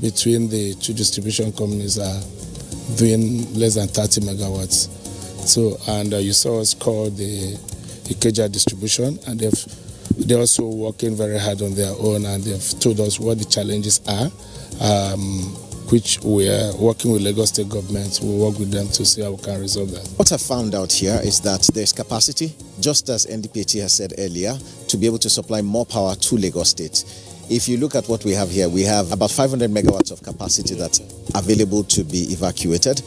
between the two distribution companies are doing less than 30 megawatts. So, and you saw us call the Ikeja distribution, and they're also working very hard on their own, and they've told us what the challenges are, which we are working with Lagos State government. We'll work with them to see how we can resolve that. What I found out here is that there's capacity, just as NDPT has said earlier, to be able to supply more power to Lagos State. If you look at what we have here, we have about 500 megawatts of capacity that's available to be evacuated,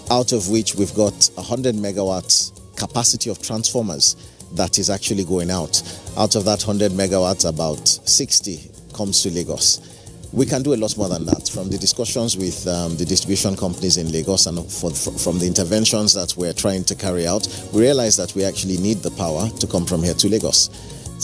out of which we've got 100 megawatts capacity of transformers that is actually going out. Out of that 100 megawatts, about 60 comes to Lagos. We can do a lot more than that. From the discussions with the distribution companies in Lagos and from the interventions that we're trying to carry out, we realize that we actually need the power to come from here to Lagos.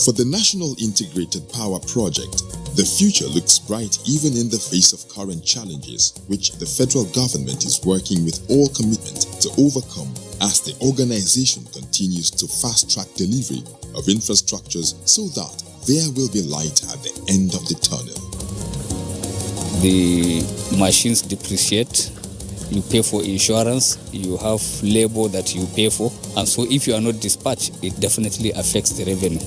For the National Integrated Power Project, the future looks bright even in the face of current challenges, which the federal government is working with all commitment to overcome as the organization continues to fast-track delivery of infrastructures so that there will be light at the end of the tunnel. The machines depreciate, you pay for insurance, you have labor that you pay for, and so if you are not dispatched, it definitely affects the revenue.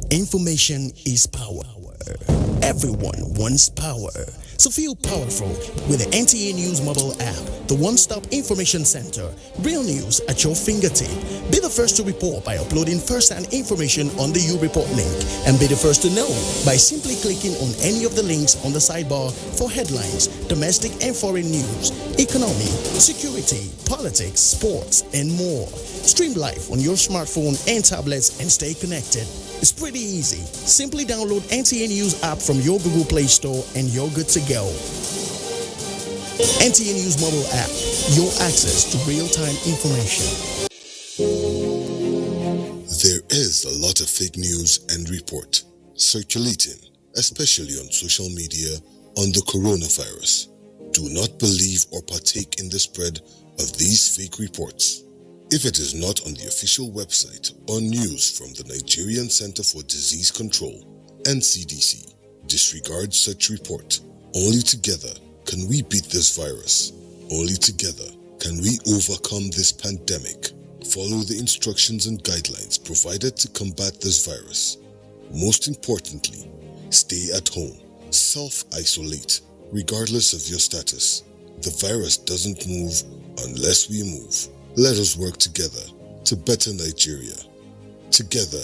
Information is power. Everyone wants power. So feel powerful with the NTA News mobile app, the one-stop information center. Real news at your fingertip. Be the first to report by uploading first-hand information on the U-Report link, and be the first to know by simply clicking on any of the links on the sidebar for headlines, domestic and foreign news, economy, security, politics, sports, and more. Stream live on your smartphone and tablets and stay connected. It's pretty easy. Simply download NTA News app from your Google Play Store and you're good to go. NTA News mobile app, your access to real-time information. There is a lot of fake news and report circulating, especially on social media, on the coronavirus. Do not believe or partake in the spread of these fake reports. If it is not on the official website or news from the Nigerian Center for Disease Control, NCDC, disregard such report. Only together can we beat this virus. Only together can we overcome this pandemic. Follow the instructions and guidelines provided to combat this virus. Most importantly, stay at home. Self-isolate, regardless of your status. The virus doesn't move unless we move. Let us work together to better Nigeria. Together,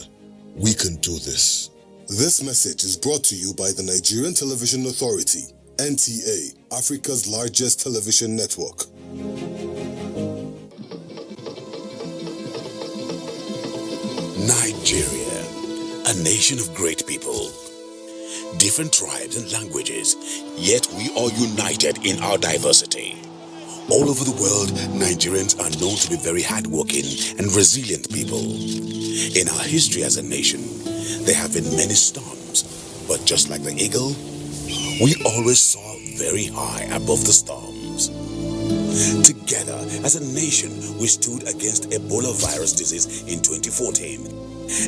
we can do this. This message is brought to you by the Nigerian Television Authority, NTA, Africa's largest television network. Nigeria, a nation of great people. Different tribes and languages, yet we are united in our diversity. All over the world, Nigerians are known to be very hardworking and resilient people. In our history as a nation, there have been many storms, but just like the eagle, we always soar very high above the storms. Together, as a nation, we stood against Ebola virus disease in 2014,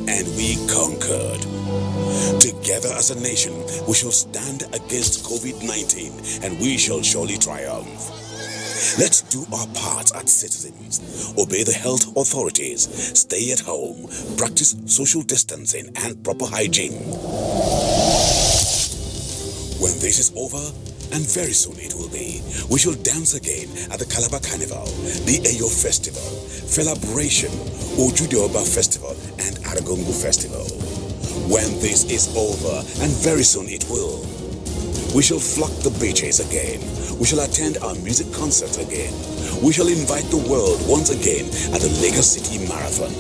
and we conquered. Together as a nation, we shall stand against COVID-19, and we shall surely triumph. Let's do our part as citizens, obey the health authorities, stay at home, practice social distancing and proper hygiene. When this is over, and very soon it will be, we shall dance again at the Calabar Carnival, the Eyo Festival, Celebration, Ojudeoba Festival, and Aragongo Festival. When this is over, and very soon it will, we shall flock the beaches again. We shall attend our music concerts again. We shall invite the world once again at the Lagos City Marathon.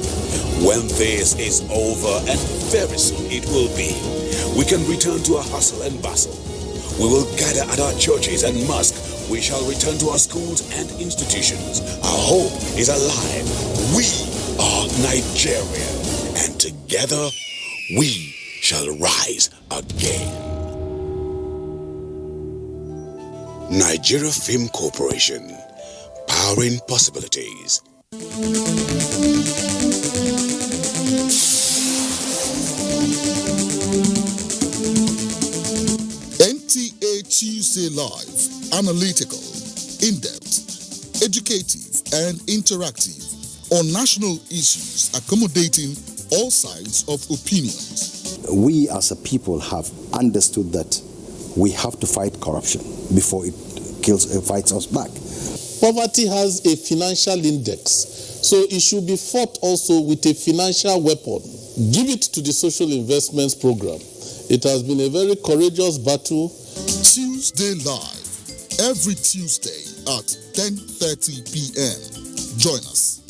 When this is over, and very soon it will be, we can return to our hustle and bustle. We will gather at our churches and mosques. We shall return to our schools and institutions. Our hope is alive. We are Nigeria, and together we shall rise again. Nigeria Film Corporation, powering possibilities. NTA Tuesday Live, analytical, in-depth, educative and interactive on national issues accommodating all sides of opinions. We as a people have understood that we have to fight corruption before it fights us back. Poverty has a financial index, so it should be fought also with a financial weapon. Give it to the social investments program. It has been a very courageous battle. Tuesday Live, every Tuesday at 10:30 p.m. Join us.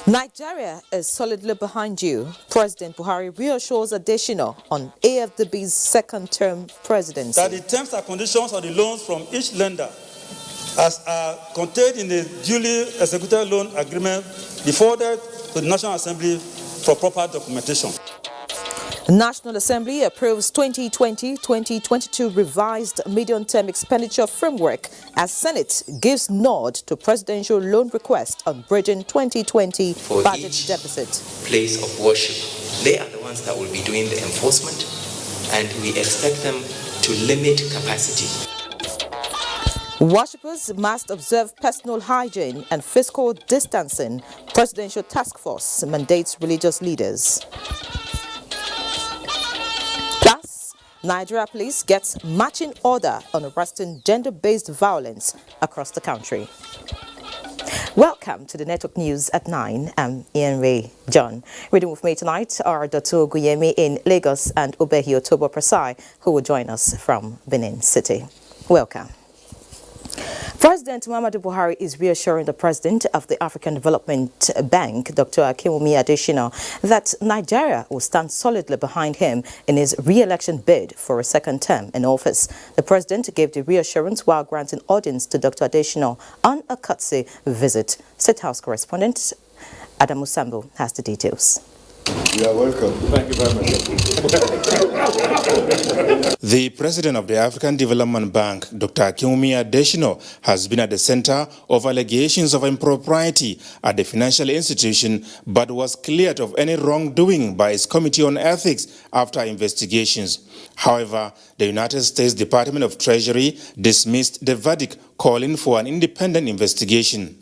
Nigeria is solidly behind you. President Buhari reassures Additional on AfDB's second-term presidency. That the terms and conditions of the loans from each lender, as are contained in the duly executed loan agreement, be forwarded to the National Assembly for proper documentation. The National Assembly approves 2020-2022 revised medium-term expenditure framework as Senate gives nod to presidential loan request on bridging 2020 for budget each deficit. Place of worship. They are the ones that will be doing the enforcement, and we expect them to limit capacity. Worshippers must observe personal hygiene and physical distancing. Presidential task force mandates religious leaders. Plus, Nigeria police gets marching order on arresting gender-based violence across the country. Welcome to the Network News at 9. I'm Ian Ray John. Reading with me tonight are Dr. Guyemi in Lagos and Obehi Otobo Prasai, who will join us from Benin City. Welcome. President Muhammadu Buhari is reassuring the president of the African Development Bank, Dr. Akinwumi Adesina, that Nigeria will stand solidly behind him in his re-election bid for a second term in office. The president gave the reassurance while granting audience to Dr. Adesina on a courtesy visit. State House correspondent Adam Musambo has the details. You are welcome. Thank you very much. The president of the African Development Bank, Dr. Akinwumi Adesina, has been at the center of allegations of impropriety at the financial institution, but was cleared of any wrongdoing by its Committee on Ethics after investigations. However, the United States Department of Treasury dismissed the verdict, calling for an independent investigation.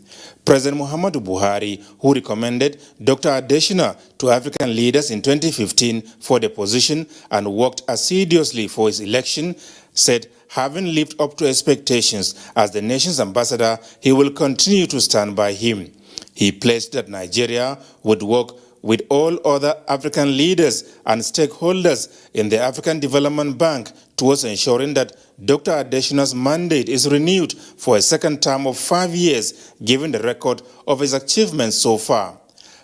President Muhammadu Buhari, who recommended Dr. Adesina to African leaders in 2015 for the position and worked assiduously for his election, said having lived up to expectations as the nation's ambassador, he will continue to stand by him. He pledged that Nigeria would work with all other African leaders and stakeholders in the African Development Bank towards ensuring that Dr. Adeshina's mandate is renewed for a second term of 5 years, given the record of his achievements so far.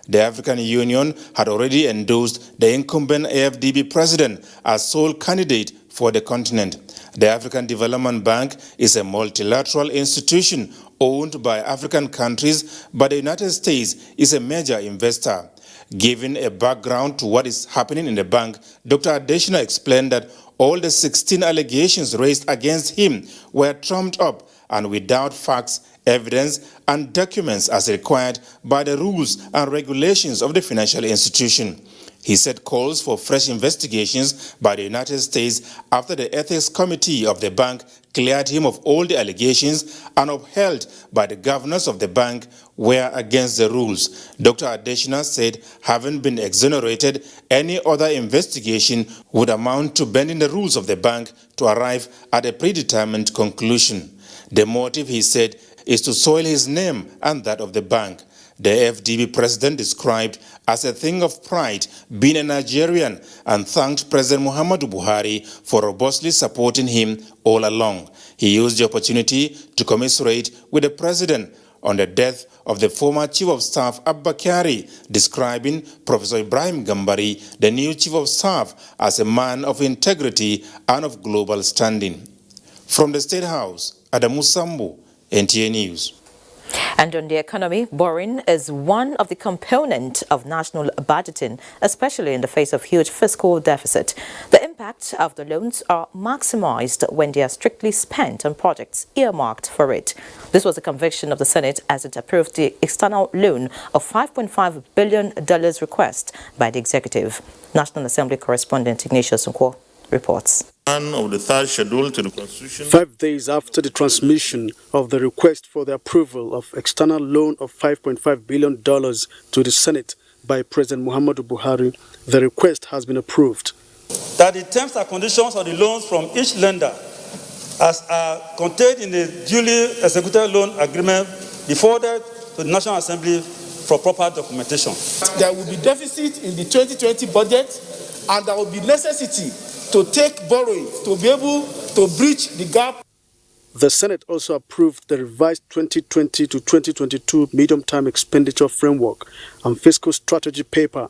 The African Union had already endorsed the incumbent AfDB president as sole candidate for the continent. The African Development Bank is a multilateral institution owned by African countries, but the United States is a major investor. Giving a background to what is happening in the bank, Dr. Adeshina explained that all the 16 allegations raised against him were trumped up and without facts, evidence, and documents as required by the rules and regulations of the financial institution. He said calls for fresh investigations by the United States after the Ethics Committee of the bank cleared him of all the allegations and upheld by the governors of the bank were against the rules. Dr. Adeshina said having been exonerated, any other investigation would amount to bending the rules of the bank to arrive at a predetermined conclusion. The motive, he said, is to soil his name and that of the bank. The AfDB president described as a thing of pride being a Nigerian and thanked President Muhammadu Buhari for robustly supporting him all along. He used the opportunity to commiserate with the president on the death of the former Chief of Staff Abba Kyari, describing Professor Ibrahim Gambari, the new Chief of Staff, as a man of integrity and of global standing. From the State House, Adamu Sambu, NTA News. And on the economy, borrowing is one of the components of national budgeting, especially in the face of huge fiscal deficit. The impact of the loans are maximized when they are strictly spent on projects earmarked for it. This was a conviction of the Senate as it approved the external loan of $5.5 billion request by the executive. National Assembly correspondent Ignatius Nkwo reports. Of the third schedule to the Constitution. 5 days after the transmission of the request for the approval of external loan of $5.5 billion to the Senate by President Muhammadu Buhari, the request has been approved. That the terms and conditions of the loans from each lender, as are contained in the duly executed loan agreement, be forwarded to the National Assembly for proper documentation. There will be deficit in the 2020 budget, and there will be necessity to take borrowing to be able to bridge the gap. The Senate also approved the revised 2020 to 2022 medium-term expenditure framework and fiscal strategy paper.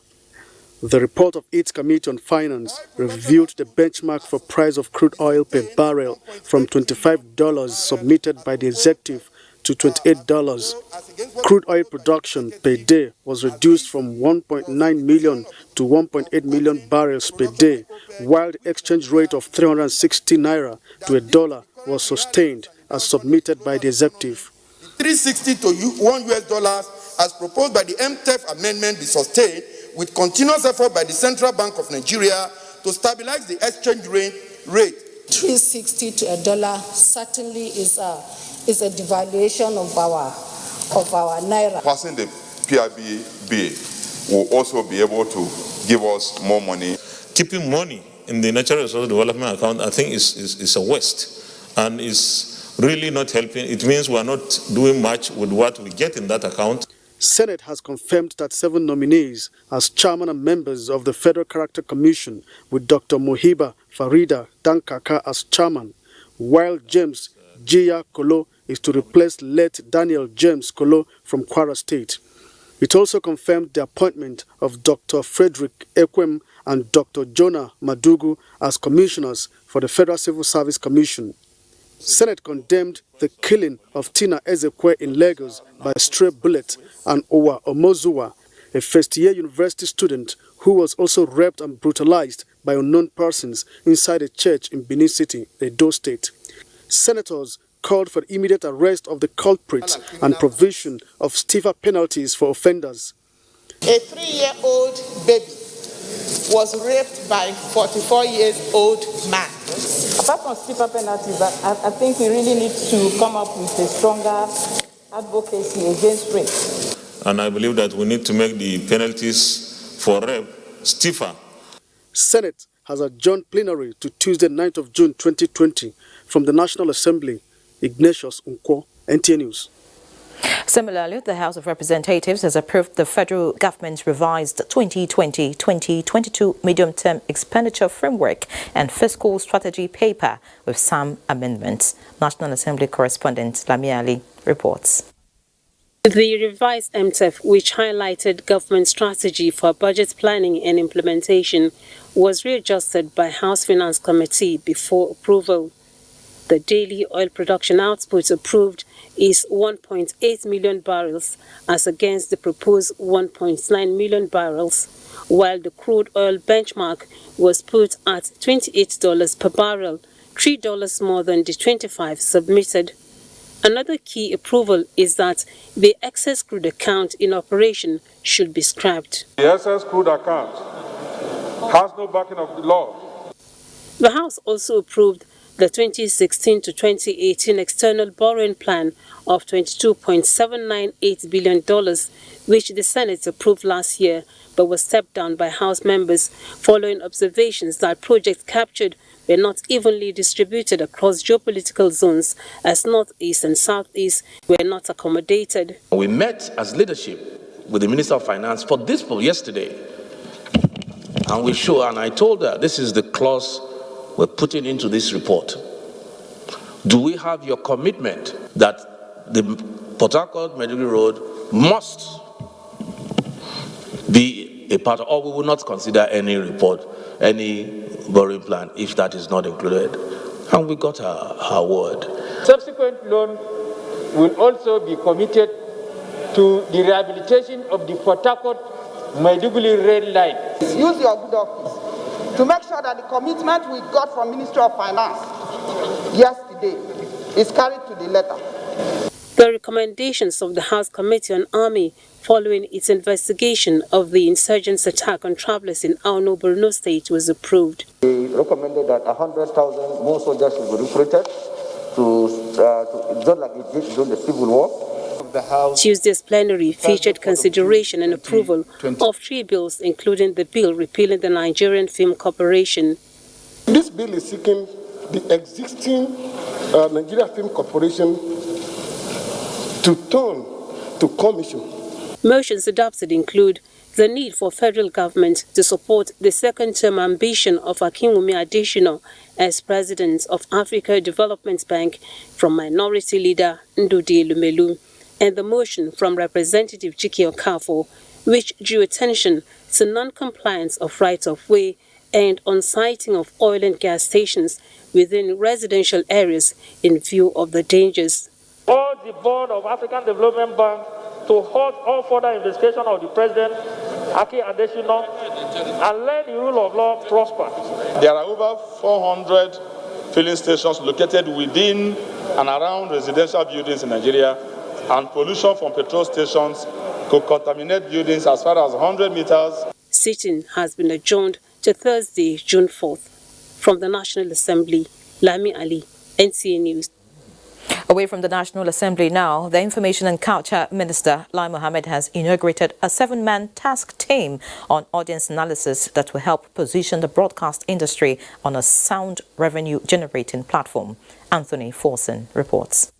The report of its Committee on Finance reviewed the benchmark for price of crude oil per barrel from $25 submitted by the executive to $28. Crude oil production per day was reduced from 1.9 million to 1.8 million barrels per day, while the exchange rate of 360 naira to $1 was sustained as submitted by the executive. 360 to $1 as proposed by the MTEF amendment be sustained with continuous effort by the Central Bank of Nigeria to stabilize the exchange rate. 360 to $1 certainly is a devaluation of our naira. Passing the PIB bill will also be able to give us more money. Keeping money in the natural resource development account, I think, is a waste and is really not helping. It means we are not doing much with what we get in that account. Senate has confirmed that 7 nominees as chairman and members of the Federal Character Commission, with Dr. Mohiba Farida Dankaka as chairman, while James Jia Kolo is to replace late Daniel James Kolo from Kwara State. It also confirmed the appointment of Dr. Frederick Ekwem and Dr. Jonah Madugu as commissioners for the Federal Civil Service Commission. Senate condemned the killing of Tina Ezekwe in Lagos by a stray bullet and Owa Omozuwa, a first-year university student who was also raped and brutalized by unknown persons inside a church in Benin City, Edo State. Senators called for the immediate arrest of the culprits and provision of stiffer penalties for offenders. A 3-year-old baby was raped by a 44-year-old man. Apart from stiffer penalties, I think we really need to come up with a stronger advocacy against rape. And I believe that we need to make the penalties for rape stiffer. Senate has adjourned plenary to Tuesday, 9th of June 2020. From the National Assembly, Ignatius Nkwo, NTA News. Similarly, the House of Representatives has approved the federal government's revised 2020-2022 medium-term expenditure framework and fiscal strategy paper with some amendments. National Assembly correspondent Lami Ali reports. The revised MTEF, which highlighted government strategy for budget planning and implementation, was readjusted by House Finance Committee before approval. The daily oil production output approved is 1.8 million barrels as against the proposed 1.9 million barrels, while the crude oil benchmark was put at $28 per barrel, $3 more than the 25 submitted. Another key approval is that the excess crude account in operation should be scrapped. The excess crude account has no backing of the law. The House also approved the 2016 to 2018 external borrowing plan of $22.798 billion, which the Senate approved last year but was stepped down by House members following observations that projects captured were not evenly distributed across geopolitical zones, as Northeast and Southeast were not accommodated. We met as leadership with the Minister of Finance for this bill yesterday, and I told her this is the clause we're putting into this report. Do we have your commitment that the Port Harcourt-Maiduguri Road must be a part of, or we will not consider any report, any borrowing plan if that is not included? And we got her word. Subsequent loan will also be committed to the rehabilitation of the Port Harcourt-Maiduguri rail line. Use your good office to make sure that the commitment we got from Ministry of Finance yesterday is carried to the letter. The recommendations of the House Committee on Army following its investigation of the insurgents' attack on travelers in Auno, Borno State was approved. We recommended that 100,000 more soldiers should be recruited just like it did during the Civil War. Tuesday's plenary featured consideration and approval of 3 bills, including the bill repealing the Nigerian Film Corporation. This bill is seeking the existing Nigerian Film Corporation to turn to commission. Motions adopted include the need for federal government to support the second-term ambition of Akinwumi Adesina as president of Africa Development Bank from Minority Leader Ndudi Lumelu, and the motion from Representative Chike Okafo, which drew attention to non-compliance of right-of-way and on-siting of oil and gas stations within residential areas in view of the dangers. Urge the Board of African Development Bank to halt all further investigation of the President, Aki Adesina, and let the rule of law prosper. There are over 400 filling stations located within and around residential buildings in Nigeria, and pollution from petrol stations could contaminate buildings as far as 100 meters. Sitting has been adjourned to Thursday, June 4th. From the National Assembly, Lami Ali, NTA News. Away from the National Assembly now, the Information and Culture Minister, Lai Mohammed, has inaugurated a 7-man task team on audience analysis that will help position the broadcast industry on a sound revenue-generating platform. Anthony Forson reports.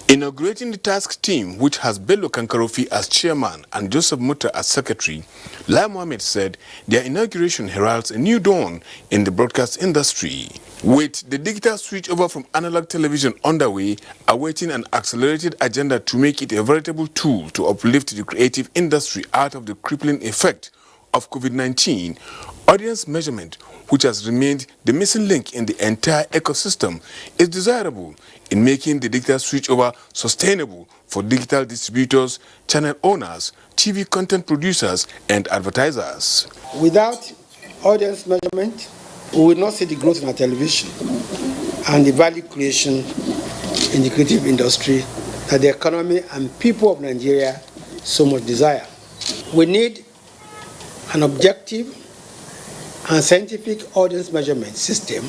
Inaugurating the task team, which has Bello Kankarofi as chairman and Joseph Mutta as secretary, Lai Mohammed said their inauguration heralds a new dawn in the broadcast industry. With the digital switch over from analog television underway, awaiting an accelerated agenda to make it a veritable tool to uplift the creative industry out of the crippling effect of COVID-19, audience measurement, which has remained the missing link in the entire ecosystem, is desirable in making the digital switchover sustainable for digital distributors, channel owners, TV content producers, and advertisers. Without audience measurement, we will not see the growth in our television and the value creation in the creative industry that the economy and people of Nigeria so much desire. We need an objective and scientific audience measurement system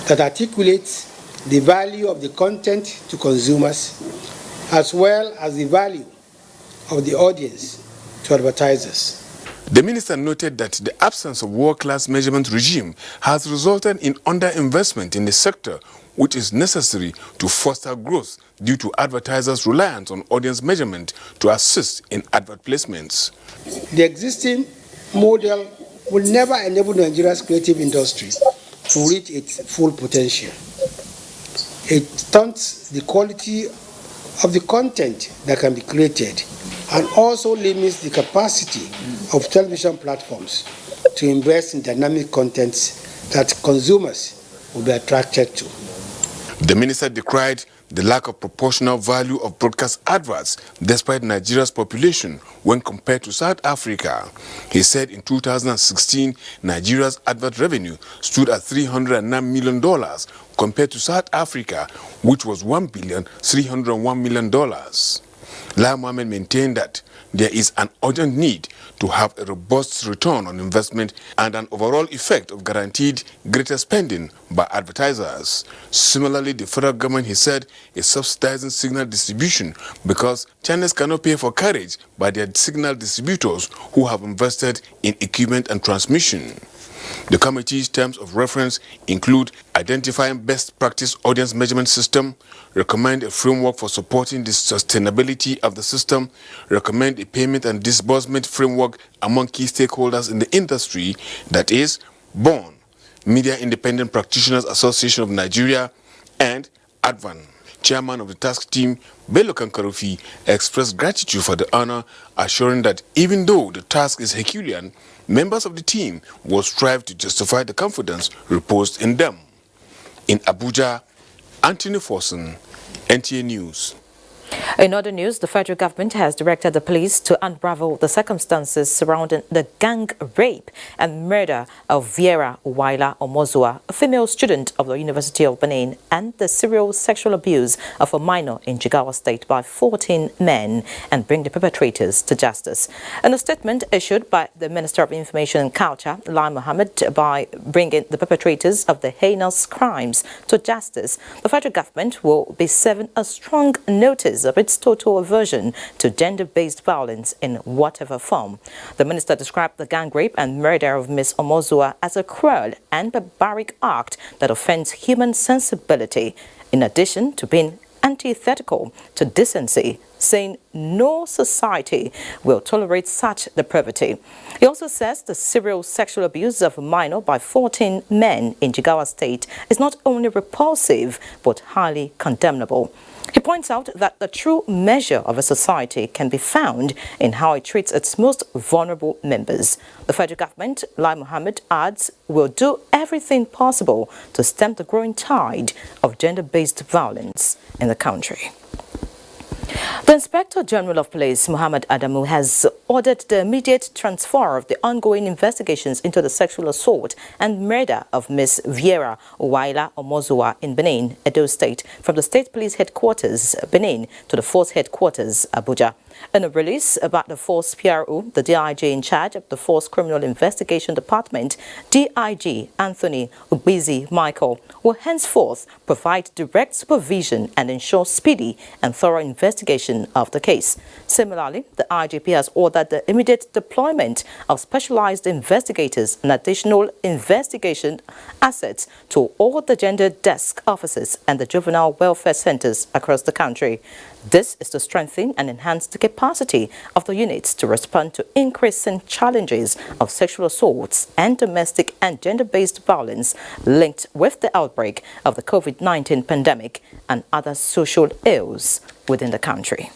that articulates the value of the content to consumers as well as the value of the audience to advertisers. The minister noted that the absence of world-class measurement regime has resulted in underinvestment in the sector, which is necessary to foster growth due to advertisers' reliance on audience measurement to assist in advert placements. The existing model will never enable Nigeria's creative industry to reach its full potential. It stunts the quality of the content that can be created and also limits the capacity of television platforms to invest in dynamic content that consumers will be attracted to. The minister decried the lack of proportional value of broadcast adverts despite Nigeria's population when compared to South Africa. He said in 2016, Nigeria's advert revenue stood at $309 million compared to South Africa, which was $1,301 million. Lai Mohammed maintained that there is an urgent need to have a robust return on investment and an overall effect of guaranteed greater spending by advertisers. Similarly, the federal government, he said, is subsidizing signal distribution because channels cannot pay for carriage by their signal distributors who have invested in equipment and transmission. The committee's terms of reference include identifying best practice audience measurement system, recommend a framework for supporting the sustainability of the system, recommend a payment and disbursement framework among key stakeholders in the industry, that is, BORN, Media Independent Practitioners Association of Nigeria, and ADVAN. Chairman of the task team, Bello Kankarufi, expressed gratitude for the honor, assuring that even though the task is Herculean, members of the team will strive to justify the confidence reposed in them. In Abuja, Anthony Forson, NTA News. In other news, the federal government has directed the police to unravel the circumstances surrounding the gang rape and murder of Vera Uwaila Omozua, a female student of the University of Benin, and the serial sexual abuse of a minor in Jigawa State by 14 men, and bring the perpetrators to justice. In a statement issued by the Minister of Information and Culture, Lai Mohammed, by bringing the perpetrators of the heinous crimes to justice, the federal government will be serving a strong notice of its total aversion to gender-based violence in whatever form. The minister described the gang rape and murder of Ms. Omozua as a cruel and barbaric act that offends human sensibility, in addition to being antithetical to decency, saying no society will tolerate such depravity. He also says the serial sexual abuse of a minor by 14 men in Jigawa State is not only repulsive but highly condemnable. He points out that the true measure of a society can be found in how it treats its most vulnerable members. The federal government, Lai Mohammed adds, will do everything possible to stem the growing tide of gender-based violence in the country. The Inspector General of Police, Muhammad Adamu, has ordered the immediate transfer of the ongoing investigations into the sexual assault and murder of Ms. Vera Uwaila Omozua in Benin, Edo State, from the State Police Headquarters, Benin, to the Force Headquarters, Abuja. In a release about the Force PRO, the DIG in charge of the Force Criminal Investigation Department, DIG Anthony Ubizi Michael, will henceforth provide direct supervision and ensure speedy and thorough investigation of the case. Similarly, the IGP has ordered the immediate deployment of specialized investigators and additional investigation assets to all the gender desk offices and the juvenile welfare centers across the country. This is to strengthen and enhance the capacity of the units to respond to increasing challenges of sexual assaults and domestic and gender-based violence linked with the outbreak of the COVID-19 pandemic and other social ills within the country.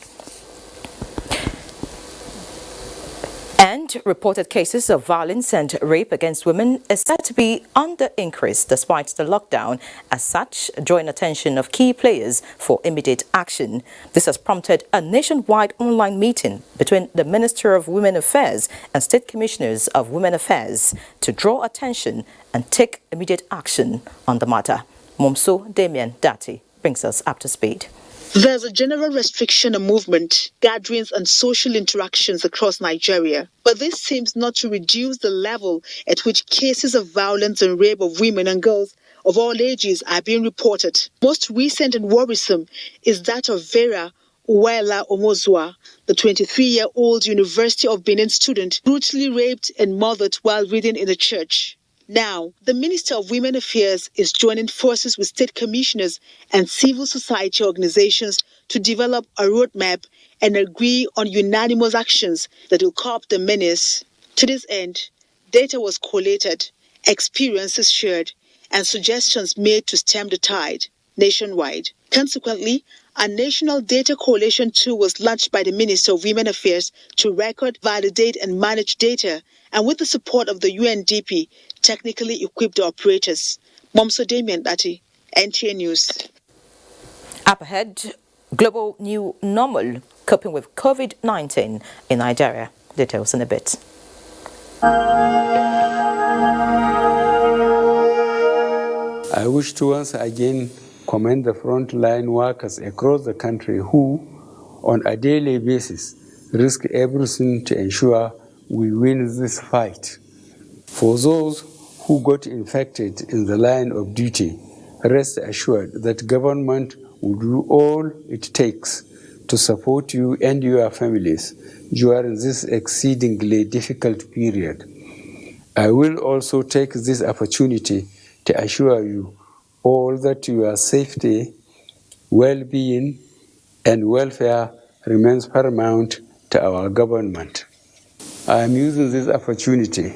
And reported cases of violence and rape against women is said to be on the increase despite the lockdown, as such, drawing attention of key players for immediate action. This has prompted a nationwide online meeting between the Minister of Women Affairs and State Commissioners of Women Affairs to draw attention and take immediate action on the matter. Momso Damian Dati brings us up to speed. There's a general restriction on movement, gatherings and social interactions across Nigeria, but this seems not to reduce the level at which cases of violence and rape of women and girls of all ages are being reported. Most recent and worrisome is that of Vera Uwaila Omozua, the 23-year-old University of Benin student, brutally raped and murdered while reading in a church. Now, the Minister of Women Affairs is joining forces with state commissioners and civil society organizations to develop a roadmap and agree on unanimous actions that will curb the menace. To this end, data was collated, experiences shared, and suggestions made to stem the tide nationwide. Consequently, a national data coalition tool was launched by the Minister of Women Affairs to record, validate, and manage data, and with the support of the UNDP, technically equip the operators. Momso Damien Dati, NTA News. Up ahead, global new normal, coping with COVID-19 in Nigeria. Details in a bit. I wish to once again commend the frontline workers across the country who, on a daily basis, risk everything to ensure we win this fight. For those who got infected in the line of duty, rest assured that government will do all it takes to support you and your families during this exceedingly difficult period. I will also take this opportunity to assure you all that your safety, well-being, and welfare remains paramount to our government. I am using this opportunity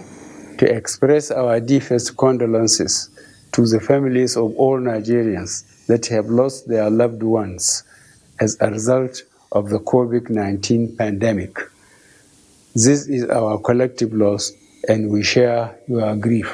to express our deepest condolences to the families of all Nigerians that have lost their loved ones as a result of the COVID-19 pandemic. This is our collective loss, and we share your grief.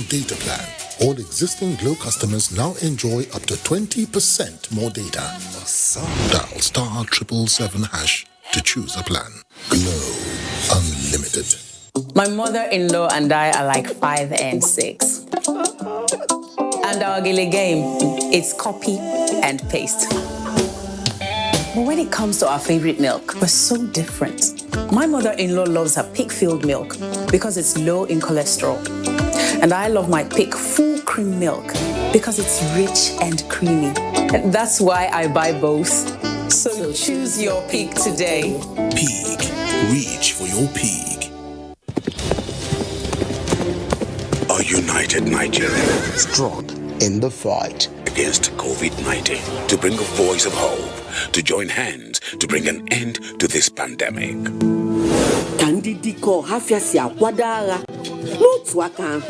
Data plan. All existing Glow customers now enjoy up to 20% more data. Dial *777# to choose a plan. Glow Unlimited. My mother-in-law and I are like 5 and 6. And our gilly game, it's copy and paste. But when it comes to our favorite milk, we're so different. My mother-in-law loves her pig-filled milk because it's low in cholesterol. And I love my Peak full cream milk because it's rich and creamy. And that's why I buy both. So choose your Peak today. Peak. Reach for your Peak. A united Nigeria. Strong in the fight against COVID-19. To bring a voice of hope. To join hands to bring an end to this pandemic. Kandidiko hafiasi akwadara. N'otu aka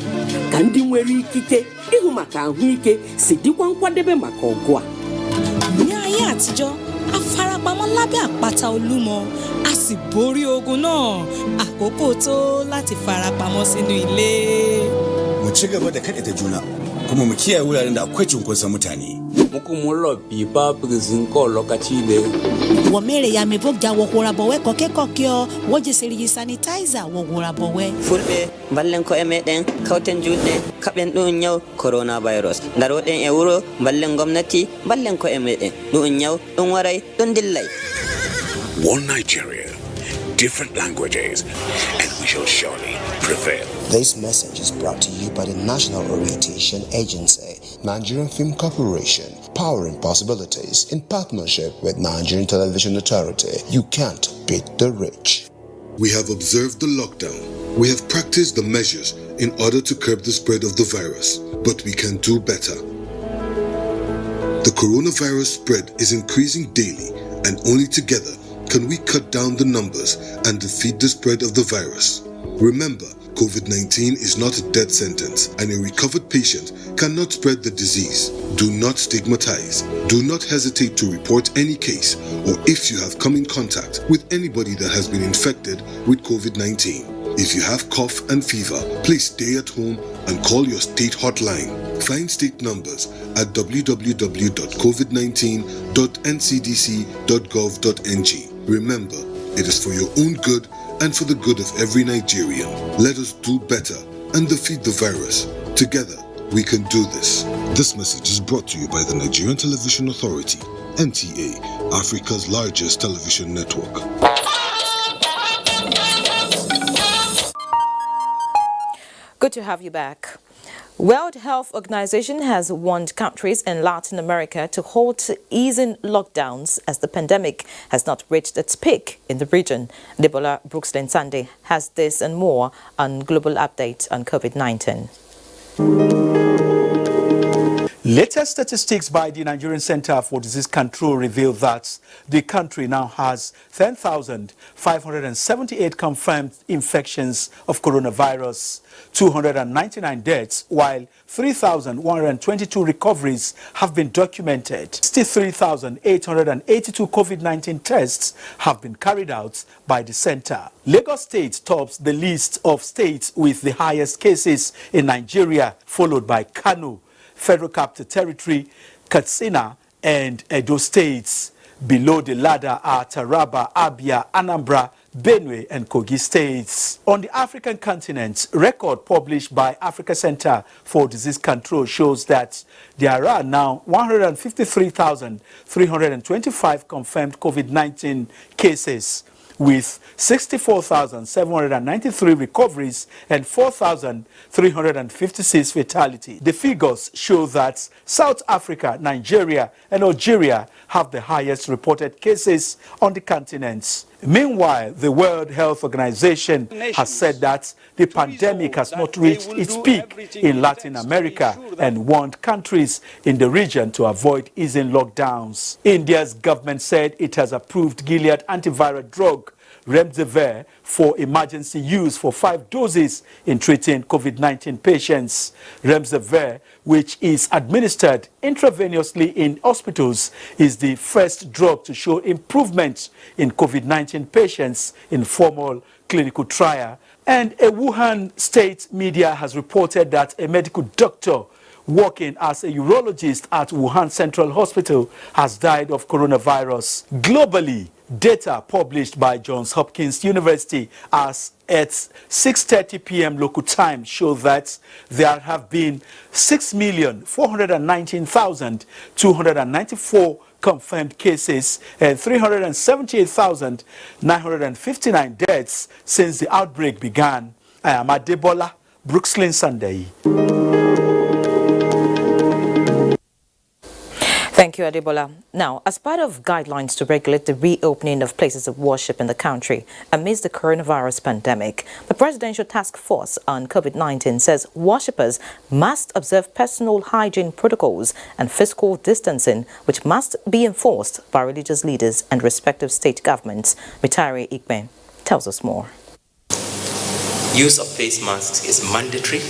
ka ndị nwere ikike ịhụ maka ahụike si dịkwa nkwadebe maka ọgụ a. Ní ayé àtijọ́, a farapamọ́ lábẹ́ àpáta Olúmọ, a sì borí ogun náà. Àkókò tó láti farapamọ́ sínú ilé. Mu ci gaba da kaɗaita juna, kuma mu kiyaye wuraren da akwai cunkoson mutane. Mukumulo pipa prizinko lokachile. Womere ya mevokja wokora bowe kokekokyo, woje seriji sanitizer wokora bowe. Fulbe ballen ko emeden kauten julde kaben dun nyaw coronavirus. Daroden e wuro ballen gomnati ballen ko emeden dun nyaw dun waray dun dillay. One Nigeria, different languages, and we shall surely prevail. This message is brought to you by the National Orientation Agency, Nigerian Film Corporation, powering possibilities in partnership with Nigerian Television Authority. You can't beat the rich. We have observed the lockdown. We have practiced the measures in order to curb the spread of the virus, but we can do better. The coronavirus spread is increasing daily, and only together can we cut down the numbers and defeat the spread of the virus. Remember, COVID-19 is not a death sentence, and a recovered patient cannot spread the disease. Do not stigmatize. Do not hesitate to report any case, or if you have come in contact with anybody that has been infected with COVID-19. If you have cough and fever, please stay at home and call your state hotline. Find state numbers at www.covid19.ncdc.gov.ng. Remember, it is for your own good and for the good of every Nigerian. Let us do better and defeat the virus. Together, we can do this. This message is brought to you by the Nigerian Television Authority, NTA, Africa's largest television network. Good to have you back. World Health Organization has warned countries in Latin America to halt easing lockdowns as the pandemic has not reached its peak in the region. Debola Brooks-Sunday has this and more on Global Update on COVID-19. Latest statistics by the Nigerian Center for Disease Control reveal that the country now has 10,578 confirmed infections of coronavirus, 299 deaths, while 3,122 recoveries have been documented. 63,882 COVID-19 tests have been carried out by the center. Lagos State tops the list of states with the highest cases in Nigeria, followed by Kano, Federal Capital Territory, Katsina, and Edo states. Below the ladder are Taraba, Abia, Anambra, Benue, and Kogi states. On the African continent, record published by Africa Center for Disease Control shows that there are now 153,325 confirmed COVID-19 cases, with 64,793 recoveries and 4,356 fatalities. The figures show that South Africa, Nigeria, and Algeria have the highest reported cases on the continent. Meanwhile, the World Health Organization has said that the pandemic has not reached its peak in Latin America and warned countries in the region to avoid easing lockdowns. India's government said it has approved Gilead antiviral drug Remdesivir for emergency use for 5 doses in treating COVID-19 patients. Remdesivir, which is administered intravenously in hospitals, is the first drug to show improvement in COVID-19 patients in formal clinical trial. And a Wuhan state media has reported that a medical doctor working as a urologist at Wuhan Central Hospital has died of coronavirus. Globally, data published by Johns Hopkins University as at 6:30 p.m. local time show that there have been 6,419,294 confirmed cases and 378,959 deaths since the outbreak began. I am Debola Brooks-Sunday. Thank you, Adebola. Now, as part of guidelines to regulate the reopening of places of worship in the country amidst the coronavirus pandemic, the Presidential Task Force on COVID-19 says worshippers must observe personal hygiene protocols and physical distancing, which must be enforced by religious leaders and respective state governments. Mitari Ikbe tells us more. Use of face masks is mandatory.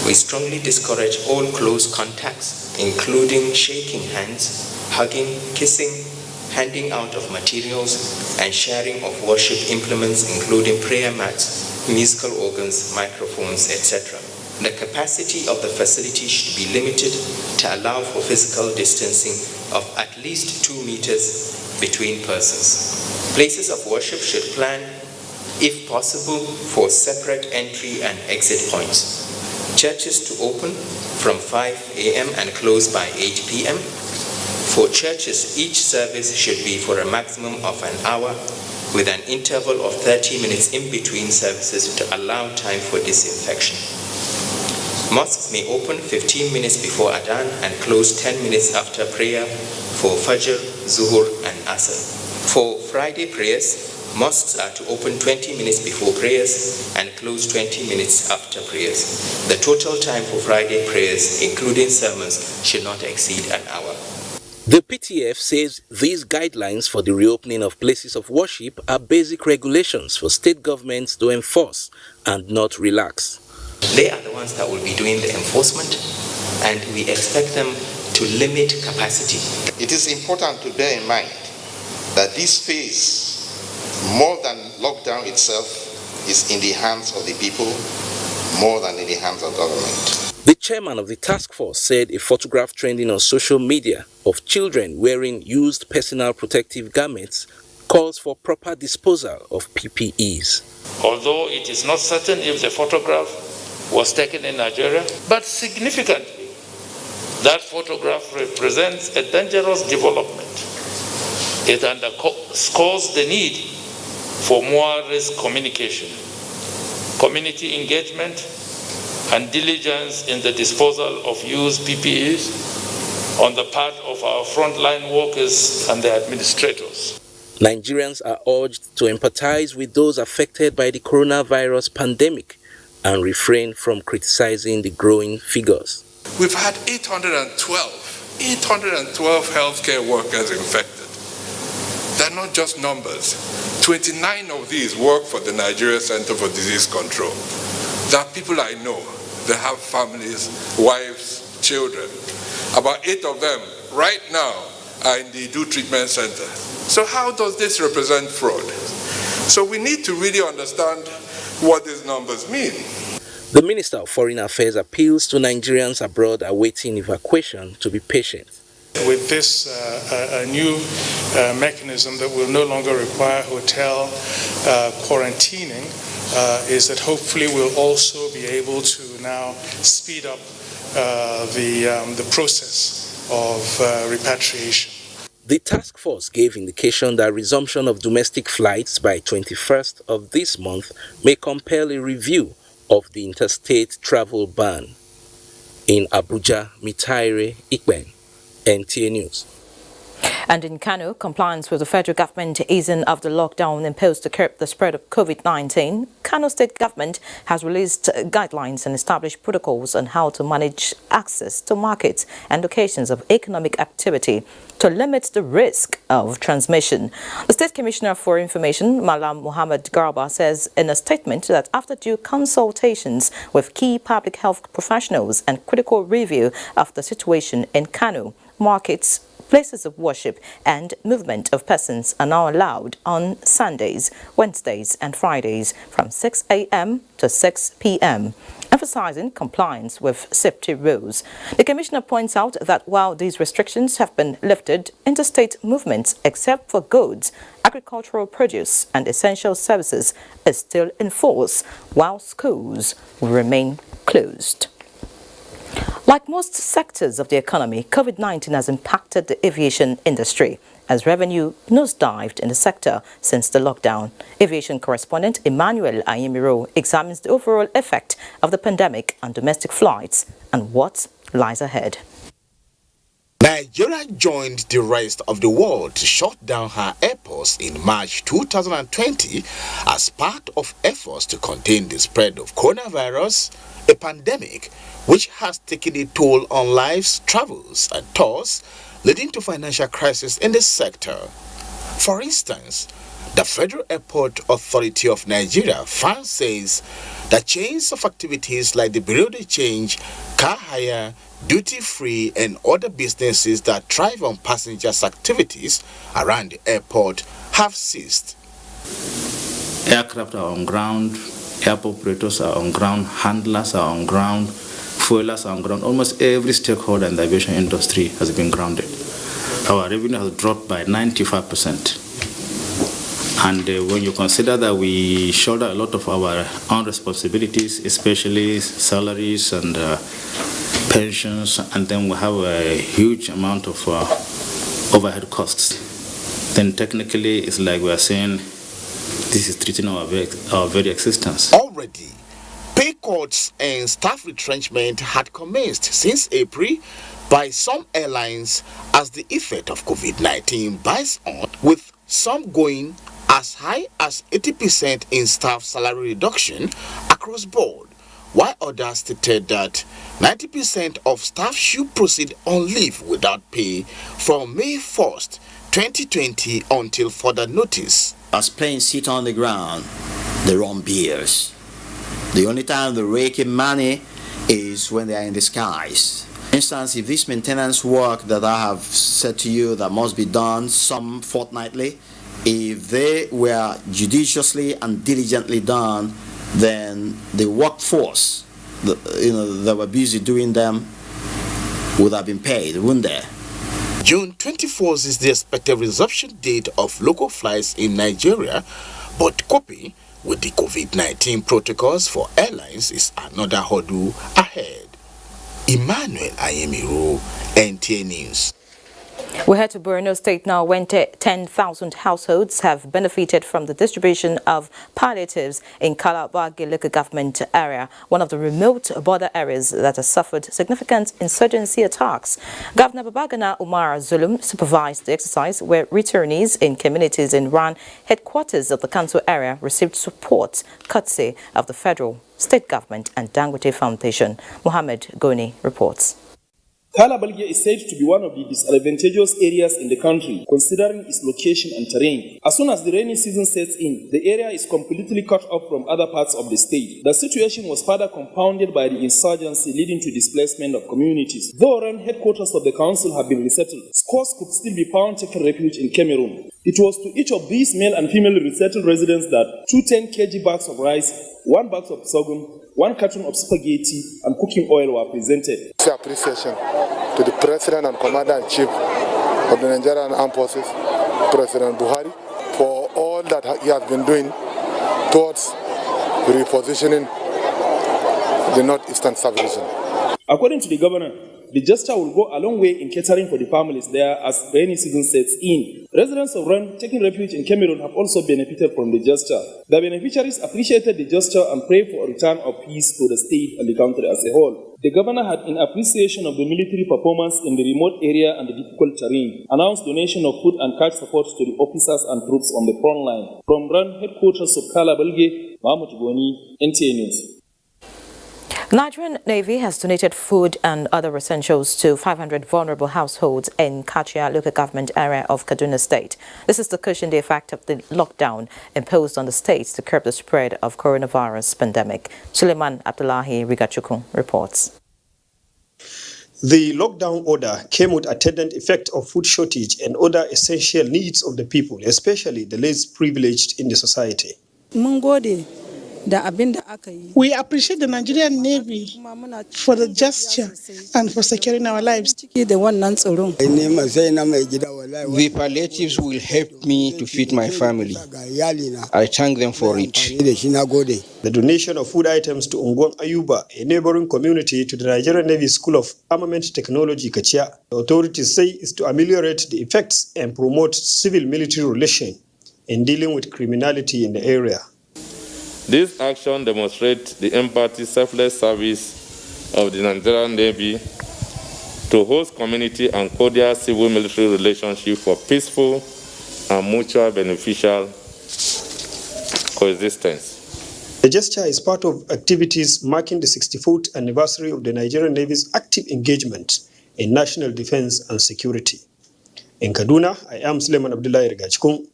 We strongly discourage all close contacts, including shaking hands, hugging, kissing, handing out of materials, and sharing of worship implements, including prayer mats, musical organs, microphones, etc. The capacity of the facility should be limited to allow for physical distancing of at least 2 meters between persons. Places of worship should plan, if possible, for separate entry and exit points. Churches to open from 5 a.m. and close by 8 p.m. For churches, each service should be for a maximum of an hour with an interval of 30 minutes in between services to allow time for disinfection. Mosques may open 15 minutes before Adhan and close 10 minutes after prayer for Fajr, Zuhur, and Asr. For Friday prayers, mosques are to open 20 minutes before prayers and close 20 minutes after prayers. The total time for Friday prayers, including sermons, should not exceed an hour. The PTF says these guidelines for the reopening of places of worship are basic regulations for state governments to enforce and not relax. They are the ones that will be doing the enforcement, and we expect them to limit capacity. It is important to bear in mind that this phase, more than lockdown itself, is in the hands of the people more than in the hands of government. The chairman of the task force said a photograph trending on social media of children wearing used personal protective garments calls for proper disposal of PPEs. Although it is not certain if the photograph was taken in Nigeria, but significantly, that photograph represents a dangerous development. It underscores the need for more risk communication, community engagement, and diligence in the disposal of used PPEs on the part of our frontline workers and the administrators. Nigerians are urged to empathize with those affected by the coronavirus pandemic and refrain from criticizing the growing figures. We've had 812 healthcare workers infected. They're not just numbers. 29 of these work for the Nigeria Center for Disease Control. There are people I know. They have families, wives, children. About 8 of them right now are in the Do Treatment Center. So how does this represent fraud? So we need to really understand what these numbers mean. The Minister of Foreign Affairs appeals to Nigerians abroad awaiting evacuation to be patient. With this new mechanism that will no longer require hotel quarantining, is that hopefully we'll also be able to now speed up the process of repatriation. The task force gave indication that resumption of domestic flights by 21st of this month may compel a review of the interstate travel ban. In Abuja, Mitaire Ikben, NTA News. And in Kano, compliance with the federal government easing of the lockdown imposed to curb the spread of COVID-19, Kano state government has released guidelines and established protocols on how to manage access to markets and locations of economic activity to limit the risk of transmission. The State Commissioner for Information, Malam Muhammad Garba, says in a statement that after due consultations with key public health professionals and critical review of the situation in Kano, markets, places of worship and movement of persons are now allowed on Sundays, Wednesdays and Fridays from 6 a.m. to 6 p.m., emphasizing compliance with safety rules. The Commissioner points out that while these restrictions have been lifted, interstate movements, except for goods, agricultural produce and essential services, is still in force, while schools will remain closed. Like most sectors of the economy, COVID-19 has impacted the aviation industry as revenue nosedived in the sector since the lockdown. Aviation correspondent Emmanuel Ayimiro examines the overall effect of the pandemic on domestic flights and what lies ahead. Nigeria joined the rest of the world to shut down her airports in March 2020 as part of efforts to contain the spread of coronavirus, a pandemic which has taken a toll on lives, travels and tours, leading to financial crisis in the sector. For instance, the Federal Airport Authority of Nigeria, FAN, says that chains of activities like the Bureau de Change, car hire, duty-free and other businesses that thrive on passengers' activities around the airport have ceased. Aircraft are on ground, airport operators are on ground, handlers are on ground, fuelers are on ground. Almost every stakeholder in the aviation industry has been grounded. Our revenue has dropped by 95%. And when you consider that we shoulder a lot of our own responsibilities, especially salaries and pensions, and then we have a huge amount of overhead costs, then technically it's like we are saying this is threatening our very existence. Already, pay cuts and staff retrenchment had commenced since April by some airlines as the effect of COVID-19 bites on, with some going as high as 80% in staff salary reduction across board, while others stated that 90% of staff should proceed on leave without pay from May 1st, 2020 until further notice. As planes sit on the ground, they run beers. The only time they rake in money is when they are in the skies. For instance, if this maintenance work that I have said to you that must be done some fortnightly, if they were judiciously and diligently done, then the workforce that were busy doing them would have been paid, wouldn't they? June 24th is the expected resumption date of local flights in Nigeria, but coping with the COVID-19 protocols for airlines is another hurdle ahead. Emmanuel Ayemiru, NTA News. We head to Borno State now, when 10,000 households have benefited from the distribution of palliatives in Kalabagi local government area, one of the remote border areas that has suffered significant insurgency attacks. Governor Babagana Umar Zulum supervised the exercise, where returnees in communities in Ran, headquarters of the council area, received support courtesy of the federal, state government and Dangote Foundation. Mohammed Goni reports. Kalabagi is said to be one of the disadvantageous areas in the country, considering its location and terrain. As soon as the rainy season sets in, the area is completely cut off from other parts of the state. The situation was further compounded by the insurgency, leading to displacement of communities. Though Ran headquarters of the council have been resettled, scores could still be found taking refuge in Cameroon. It was to each of these male and female resettled residents that 2 10 kg bags of rice, 1 bag of sorghum, 1 carton of spaghetti and cooking oil were presented. Appreciation to the President and Commander-in-Chief of the Nigerian Armed Forces, President Buhari, for all that he has been doing towards repositioning the northeastern sub-region. According to the governor, the gesture will go a long way in catering for the families there as rainy season sets in. Residents of Ran taking refuge in Cameroon have also benefited from the gesture. The beneficiaries appreciated the gesture and prayed for a return of peace to the state and the country as a whole. The governor had, in appreciation of the military performance in the remote area and the difficult terrain, announced donation of food and cash support to the officers and troops on the front line. From Ran headquarters of Kalabagi, Mahmoud Goni, NTA News. Nigerian Navy has donated food and other essentials to 500 vulnerable households in Kachia local government area of Kaduna State. This is to cushion the effect of the lockdown imposed on the states to curb the spread of coronavirus pandemic. Suleiman Abdullahi Rigachukwu reports. The lockdown order came with attendant effect of food shortage and other essential needs of the people, especially the less privileged in the society. We appreciate the Nigerian Navy for the gesture and for securing our lives. The palliatives will help me to feed my family. I thank them for it. The donation of food items to Ongwang Ayuba, a neighboring community to the Nigerian Navy School of Armament Technology, Kachia, the authorities say is to ameliorate the effects and promote civil-military relations in dealing with criminality in the area. This action demonstrates the empathy, selfless service of the Nigerian Navy to host community and cordial civil-military relationship for peaceful and mutual beneficial coexistence. The gesture is part of activities marking the 64th anniversary of the Nigerian Navy's active engagement in national defense and security. In Kaduna, I am Suleiman Abdullahi Rigachukwu,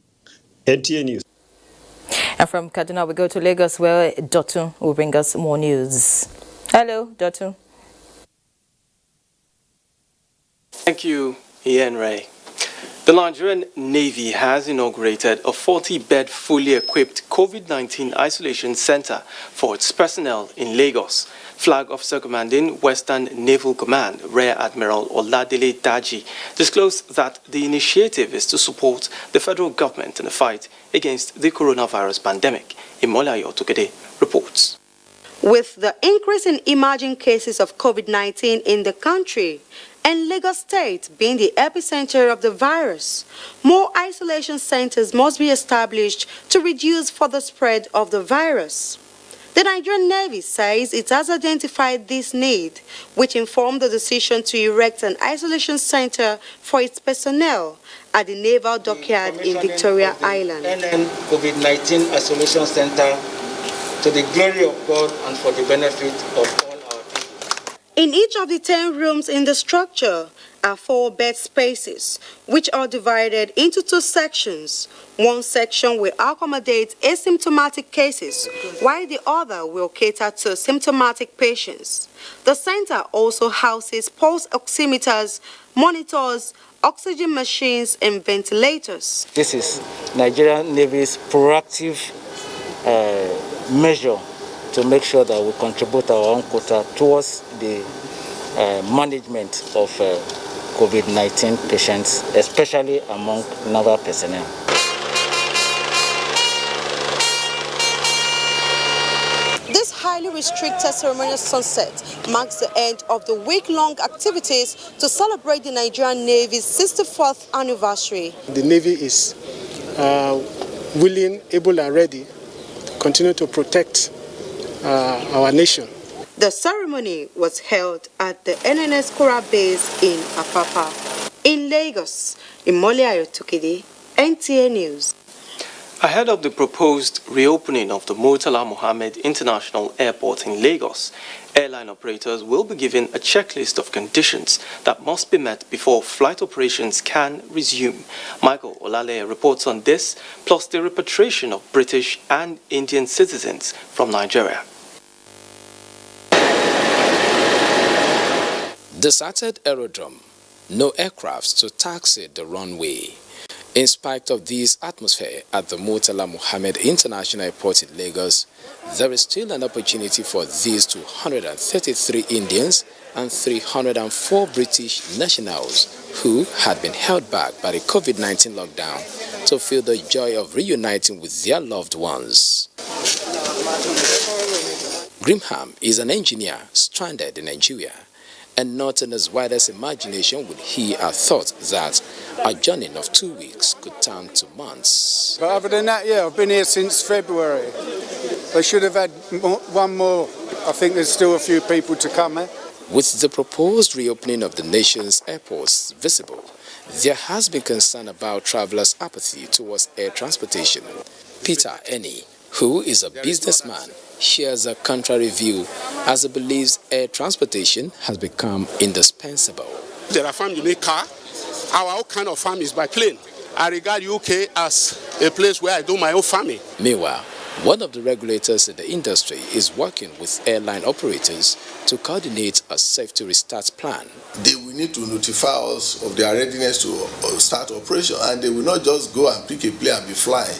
NTA News. And from Kaduna, we go to Lagos, where Dotun will bring us more news. Hello, Dotun. Thank you, Ian Ray. The Nigerian Navy has inaugurated a 40-bed, fully equipped COVID-19 isolation center for its personnel in Lagos. Flag Officer Commanding Western Naval Command, Rear Admiral Oladele Daji, disclosed that the initiative is to support the federal government in the fight against the coronavirus pandemic. Imolayo Tukede reports. With the increase in emerging cases of COVID-19 in the country, and Lagos State being the epicenter of the virus, more isolation centers must be established to reduce further spread of the virus. The Nigerian Navy says it has identified this need, which informed the decision to erect an isolation center for its personnel at the Naval Dockyard in Victoria Island. COVID-19 Isolation Center to the glory of God and for the benefit of all our people. In each of the 10 rooms in the structure are 4 bed spaces, which are divided into 2 sections. One section will accommodate asymptomatic cases, while the other will cater to symptomatic patients. The center also houses pulse oximeters, monitors, oxygen machines, and ventilators. This is Nigerian Navy's proactive measure to make sure that we contribute our own quota towards the management of COVID-19 patients, especially among naval personnel. This highly restricted ceremonial sunset marks the end of the week-long activities to celebrate the Nigerian Navy's 64th anniversary. The Navy is willing, able and ready to continue to protect our nation. The ceremony was held at the NNS Kora base in Apapa. In Lagos, Imole Ayotokide, NTA News. Ahead of the proposed reopening of the Murtala Mohammed International Airport in Lagos, airline operators will be given a checklist of conditions that must be met before flight operations can resume. Michael Olale reports on this, plus the repatriation of British and Indian citizens from Nigeria. Deserted aerodrome, no aircrafts to taxi the runway. In spite of this atmosphere at the Murtala Mohammed International Airport in Lagos, there is still an opportunity for these 233 Indians and 304 British nationals who had been held back by the COVID-19 lockdown to feel the joy of reuniting with their loved ones. Grimham is an engineer stranded in Nigeria, and not in his widest imagination would he have thought that a journey of 2 weeks could turn to months. But other than that, yeah, I've been here since February. They should have had one more. I think there's still a few people to come. With the proposed reopening of the nation's airports visible, there has been concern about travelers' apathy towards air transportation. Peter Eni, who is a businessman, shares a contrary view as he believes air transportation has become indispensable. There are farms you need car. Our kind of farm is by plane. I regard UK as a place where I do my own farming. Meanwhile, one of the regulators in the industry is working with airline operators to coordinate a safety restart plan. They will need to notify us of their readiness to start operation, and they will not just go and pick a plane and be flying.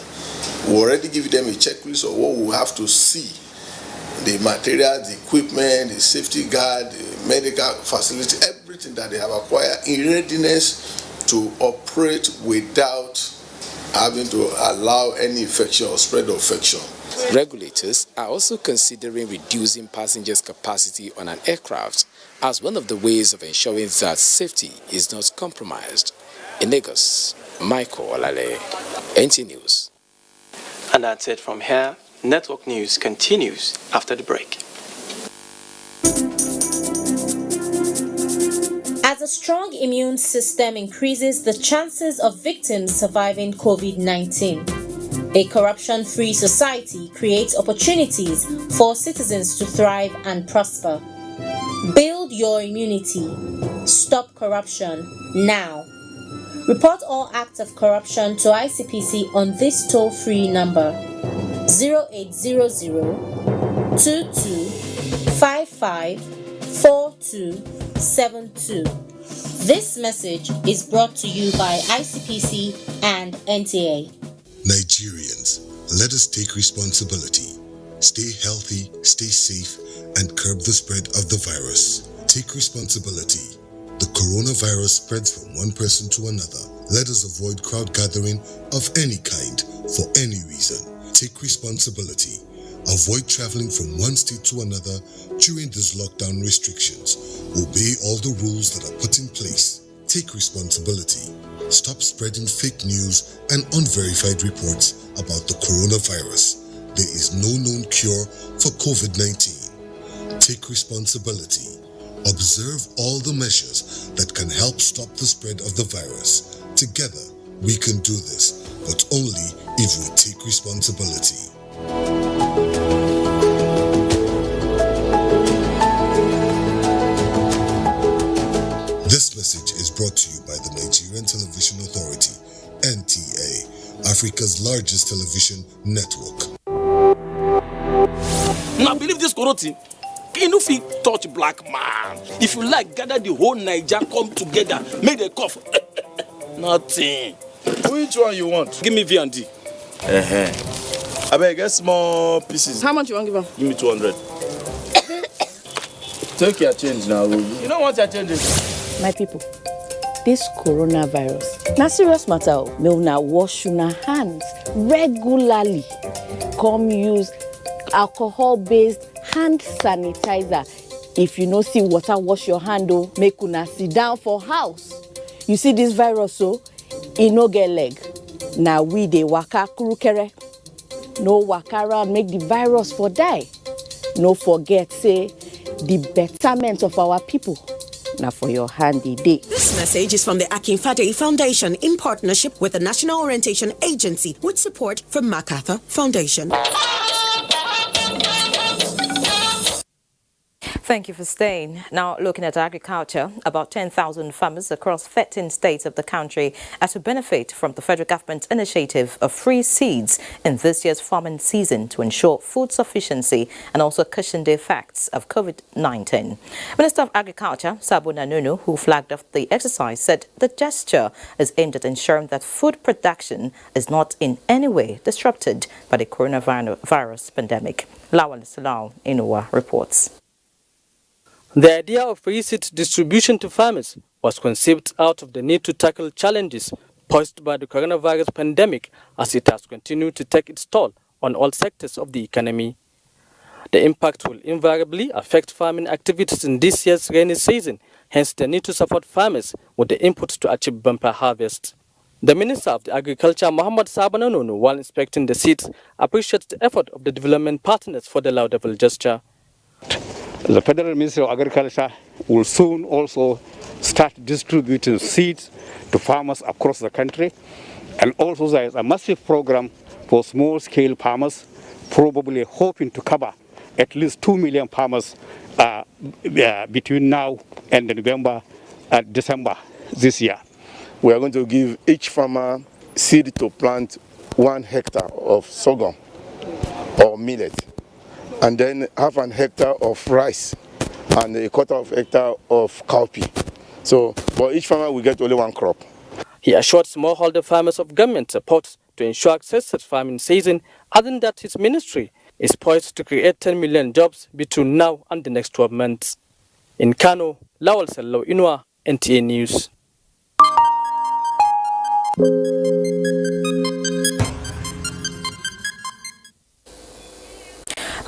We already give them a checklist of what we have to see. The materials, the equipment, the safety guard, the medical facility, everything that they have acquired in readiness to operate without having to allow any infection or spread of infection. Regulators are also considering reducing passengers' capacity on an aircraft as one of the ways of ensuring that safety is not compromised. In Lagos, Michael Olale, NTA News. And that's it from here. Network News continues after the break. As a strong immune system increases the chances of victims surviving COVID-19, a corruption-free society creates opportunities for citizens to thrive and prosper. Build your immunity. Stop corruption now. Report all acts of corruption to ICPC on this toll-free number 0800 2255 4272. This message is brought to you by ICPC and NTA. Nigerians, let us take responsibility. Stay healthy, stay safe, and curb the spread of the virus. Take responsibility. The coronavirus spreads from one person to another. Let us avoid crowd gathering of any kind for any reason. Take responsibility. Avoid traveling from one state to another during these lockdown restrictions. Obey all the rules that are put in place. Take responsibility. Stop spreading fake news and unverified reports about the coronavirus. There is no known cure for COVID-19. Take responsibility. Observe all the measures that can help stop the spread of the virus. Together, we can do this, but only if we take responsibility. brought to you by the Nigerian Television Authority, NTA, Africa's largest television network. Now believe this Koroti, you no fit touch black man. If you like, gather the whole Niger, come together, make the cough. Nothing. Which one you want? Give me V&D. I beg, get small pieces. How much you want to give him? Give me 200. Take your change now. You don't want your changes. My people, this coronavirus, na serious matter. May una wash una hands regularly. Come use alcohol-based hand sanitizer. If you no see water, wash your hand. Make una sit down for house. You see this virus, so it no get leg. Now we dey waka kurukere. No waka around, make the virus for die. No forget, say, the betterment of our people. Now for your handy day. This message is from the Akinfade Foundation in partnership with the National Orientation Agency with support from MacArthur Foundation. Thank you for staying. Now, looking at agriculture, about 10,000 farmers across 13 states of the country are to benefit from the federal government's initiative of free seeds in this year's farming season to ensure food sufficiency and also cushion the effects of COVID-19. Minister of Agriculture, Sabo Nanunu, who flagged off the exercise, said the gesture is aimed at ensuring that food production is not in any way disrupted by the coronavirus pandemic. Lawal Salau Inuwa reports. The idea of free seed distribution to farmers was conceived out of the need to tackle challenges posed by the coronavirus pandemic as it has continued to take its toll on all sectors of the economy. The impact will invariably affect farming activities in this year's rainy season, hence the need to support farmers with the input to achieve bumper harvest. The Minister of Agriculture, Muhammad Sabananono, while inspecting the seeds, appreciates the effort of the development partners for the laudable gesture. The Federal Ministry of Agriculture will soon also start distributing seeds to farmers across the country. And also there is a massive program for small-scale farmers, probably hoping to cover at least 2 million farmers between now and November and December this year. We are going to give each farmer seed to plant 1 hectare of sorghum or millet, and then half an hectare of rice and a quarter of hectare of cowpea. So for each farmer we get only 1 crop. He assured smallholder farmers of government support to ensure successful farming season, adding that his ministry is poised to create 10 million jobs between now and the next 12 months. In Kano, Lawal Sallo Inua, NTA News.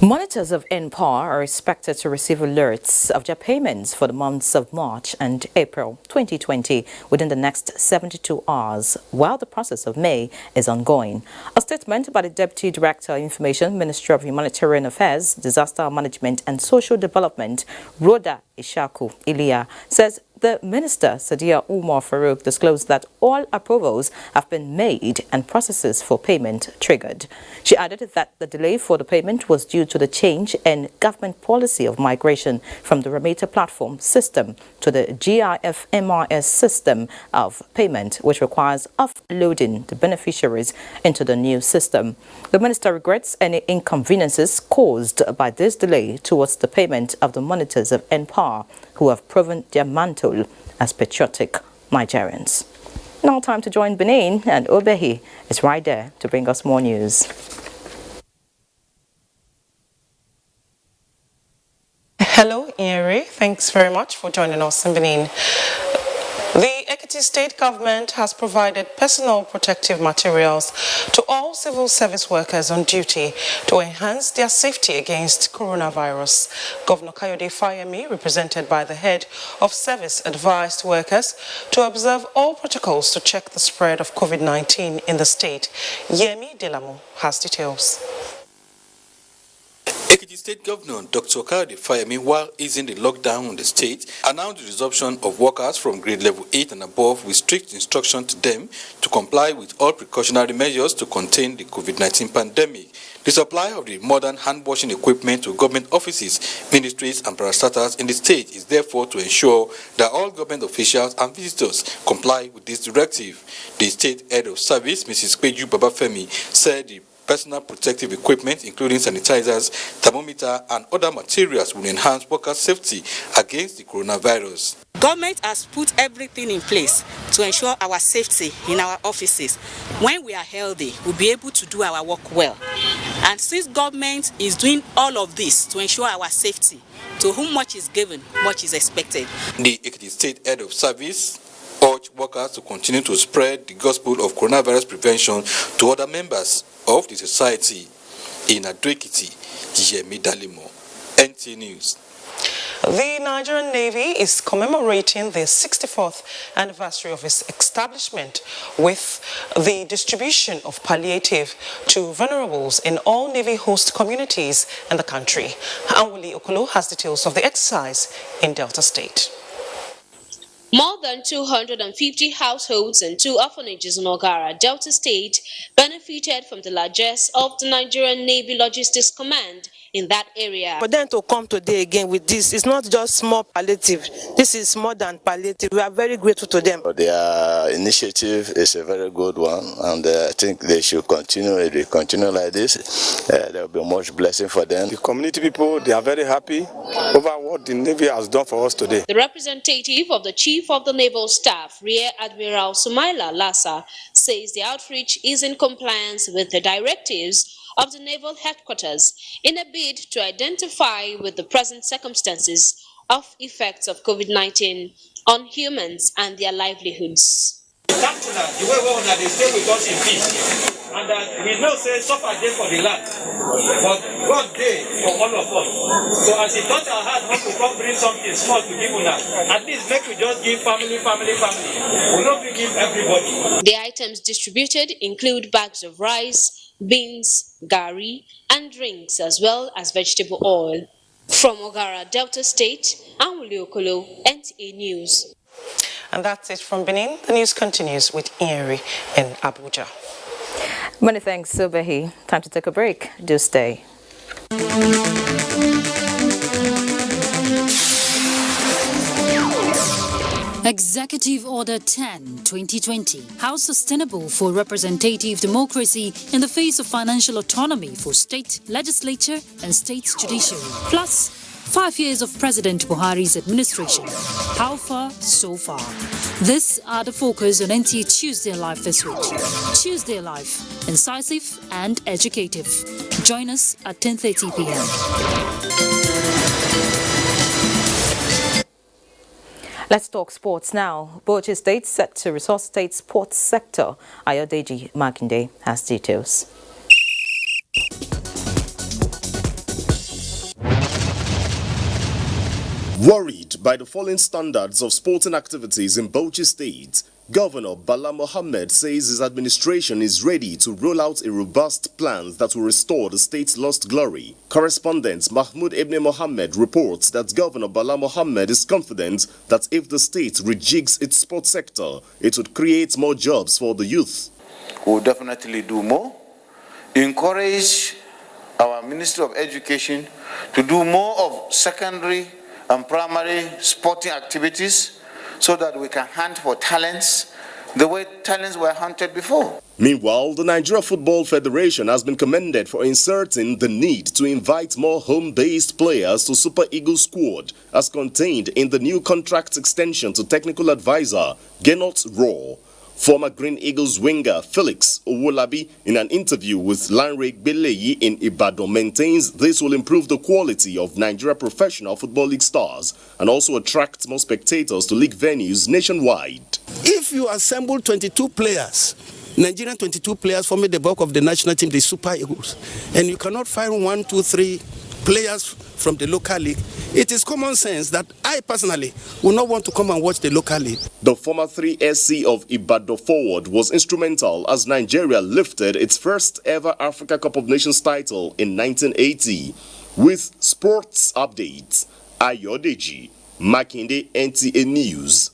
Monitors of NPA are expected to receive alerts of their payments for the months of March and April 2020 within the next 72 hours, while the process of May is ongoing. A statement by the Deputy Director of Information, Ministry of Humanitarian Affairs, Disaster Management and Social Development, Rhoda Ishaku Ilia, says the Minister, Sadia Umar Farouk, disclosed that all approvals have been made and processes for payment triggered. She added that the delay for the payment was due to the change in government policy of migration from the Remaiter platform system to the GIF-MRS system of payment, which requires offloading the beneficiaries into the new system. The Minister regrets any inconveniences caused by this delay towards the payment of the monitors of NPA who have proven their mantle as patriotic Nigerians. Now time to join Benin, and Obehi is right there to bring us more news. Hello, Iri. Thanks very much for joining us in Benin. The Ekiti State Government has provided personal protective materials to all civil service workers on duty to enhance their safety against coronavirus. Governor Kayode Fayemi, represented by the head of service, advised workers to observe all protocols to check the spread of COVID-19 in the state. Yemi Delamo has details. Ekiti State Governor Dr. Kayode Fayemi, while easing the lockdown on the state, announced the resumption of workers from grade level 8 and above with strict instruction to them to comply with all precautionary measures to contain the COVID-19 pandemic. The supply of the modern hand-washing equipment to government offices, ministries and parastatals in the state is therefore to ensure that all government officials and visitors comply with this directive. The state head of service, Mrs. Peju Babafemi, said the personal protective equipment, including sanitizers, thermometer, and other materials will enhance workers' safety against the coronavirus. Government has put everything in place to ensure our safety in our offices. When we are healthy, we'll be able to do our work well. And since government is doing all of this to ensure our safety, to whom much is given, much is expected. The Ekiti State Head of Service urged workers to continue to spread the gospel of coronavirus prevention to other members of the society. In Ado-Ekiti, Yemi Dalimo, NTA News. The Nigerian Navy is commemorating the 64th anniversary of its establishment with the distribution of palliative to vulnerables in all Navy host communities in the country. Anwuli Okolo has details of the exercise in Delta State. More than 250 households and 2 orphanages in Ogara, Delta State, benefited from the largesse of the Nigerian Navy Logistics Command in that area. For them to come today again with this, it's not just small palliative. This is more than palliative. We are very grateful to them. Their initiative is a very good one, and I think they should continue. If they continue like this, there will be much blessing for them. The community people, they are very happy over what the Navy has done for us today. The representative of the Chief of the Naval Staff, Rear Admiral Sumaila Lassa, says the outreach is in compliance with the directives of the Naval Headquarters in a bid to identify with the present circumstances of effects of COVID-19 on humans and their livelihoods. The way they stay with us in peace, and that we know say suffer day for the land, but God day for all of us. So as he touch our heart, want to come bring something small to give una, at least make we just give family. We not give everybody. The items distributed include bags of rice, beans, gari, and drinks, as well as vegetable oil. From Ogara, Delta State, Anwuli Okolo, NTA News. And that's it from Benin. The news continues with Iri in Abuja. Many thanks, Subahi. Time to take a break. Do stay. Executive Order 10/2020. How sustainable for representative democracy in the face of financial autonomy for state legislature and state judiciary. Plus, 5 years of President Buhari's administration. How far, so far. These are the focus on NTA Tuesday Live this week. Tuesday Live, incisive and educative. Join us at 10:30 p.m. Let's talk sports now. Bauchi State set to resuscitate sports sector. Ayodeji Makinde has details. Worried by the falling standards of sporting activities in Bauchi State, Governor Bala Mohammed says his administration is ready to roll out a robust plan that will restore the state's lost glory. Correspondent Mahmoud Ibn Mohammed reports that Governor Bala Mohammed is confident that if the state rejigs its sports sector, it would create more jobs for the youth. We'll definitely do more. Encourage our Ministry of Education to do more of secondary and primary sporting activities so that we can hunt for talents the way talents were hunted before. Meanwhile, the Nigeria Football Federation has been commended for inserting the need to invite more home-based players to Super Eagles squad as contained in the new contract extension to technical advisor Genot Raw. Former Green Eagles winger Felix Owolabi, in an interview with Lanre Beleyi in Ibadan, maintains this will improve the quality of Nigeria Professional Football League stars and also attract more spectators to league venues nationwide. If you assemble 22 players, Nigerian 22 players forming the bulk of the national team, the Super Eagles, and you cannot find 1, 2, 3 players from the local league, it is common sense that I personally will not want to come and watch the local league. The former 3SC of Ibadan forward was instrumental as Nigeria lifted its first ever Africa Cup of Nations title in 1980. With sports updates, Ayodeji Makinde, NTA News.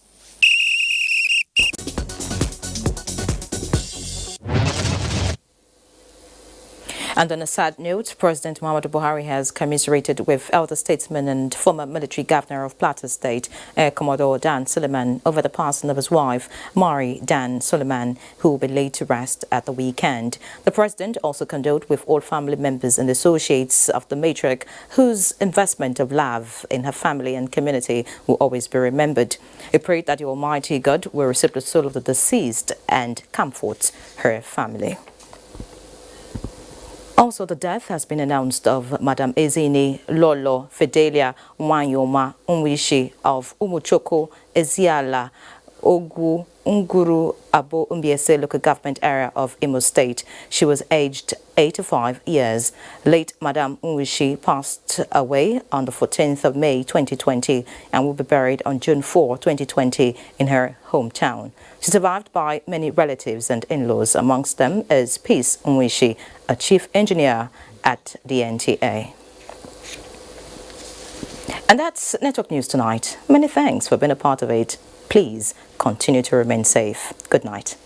And on a sad note, President Muhammadu Buhari has commiserated with elder statesman and former military governor of Plateau State, Air Commodore Dan Suleiman, over the passing of his wife, Mari Dan Suleiman, who will be laid to rest at the weekend. The president also condoled with all family members and associates of the matriarch, whose investment of love in her family and community will always be remembered. He prayed that the Almighty God will receive the soul of the deceased and comfort her family. Also, the death has been announced of Madam Ezini Lolo Fidelia Wanyoma Unwishi of Umuchoko Eziala Ogu Nguru Abo Umbiese local government area of Imo State. She was aged 85 years. Late Madam Unwishi passed away on the 14th of May 2020 and will be buried on June 4, 2020 in her hometown. She's survived by many relatives and in-laws. Amongst them is Peace Unwishi, a chief engineer at the NTA. And that's Network News tonight. Many thanks for being a part of it. Please continue to remain safe. Good night.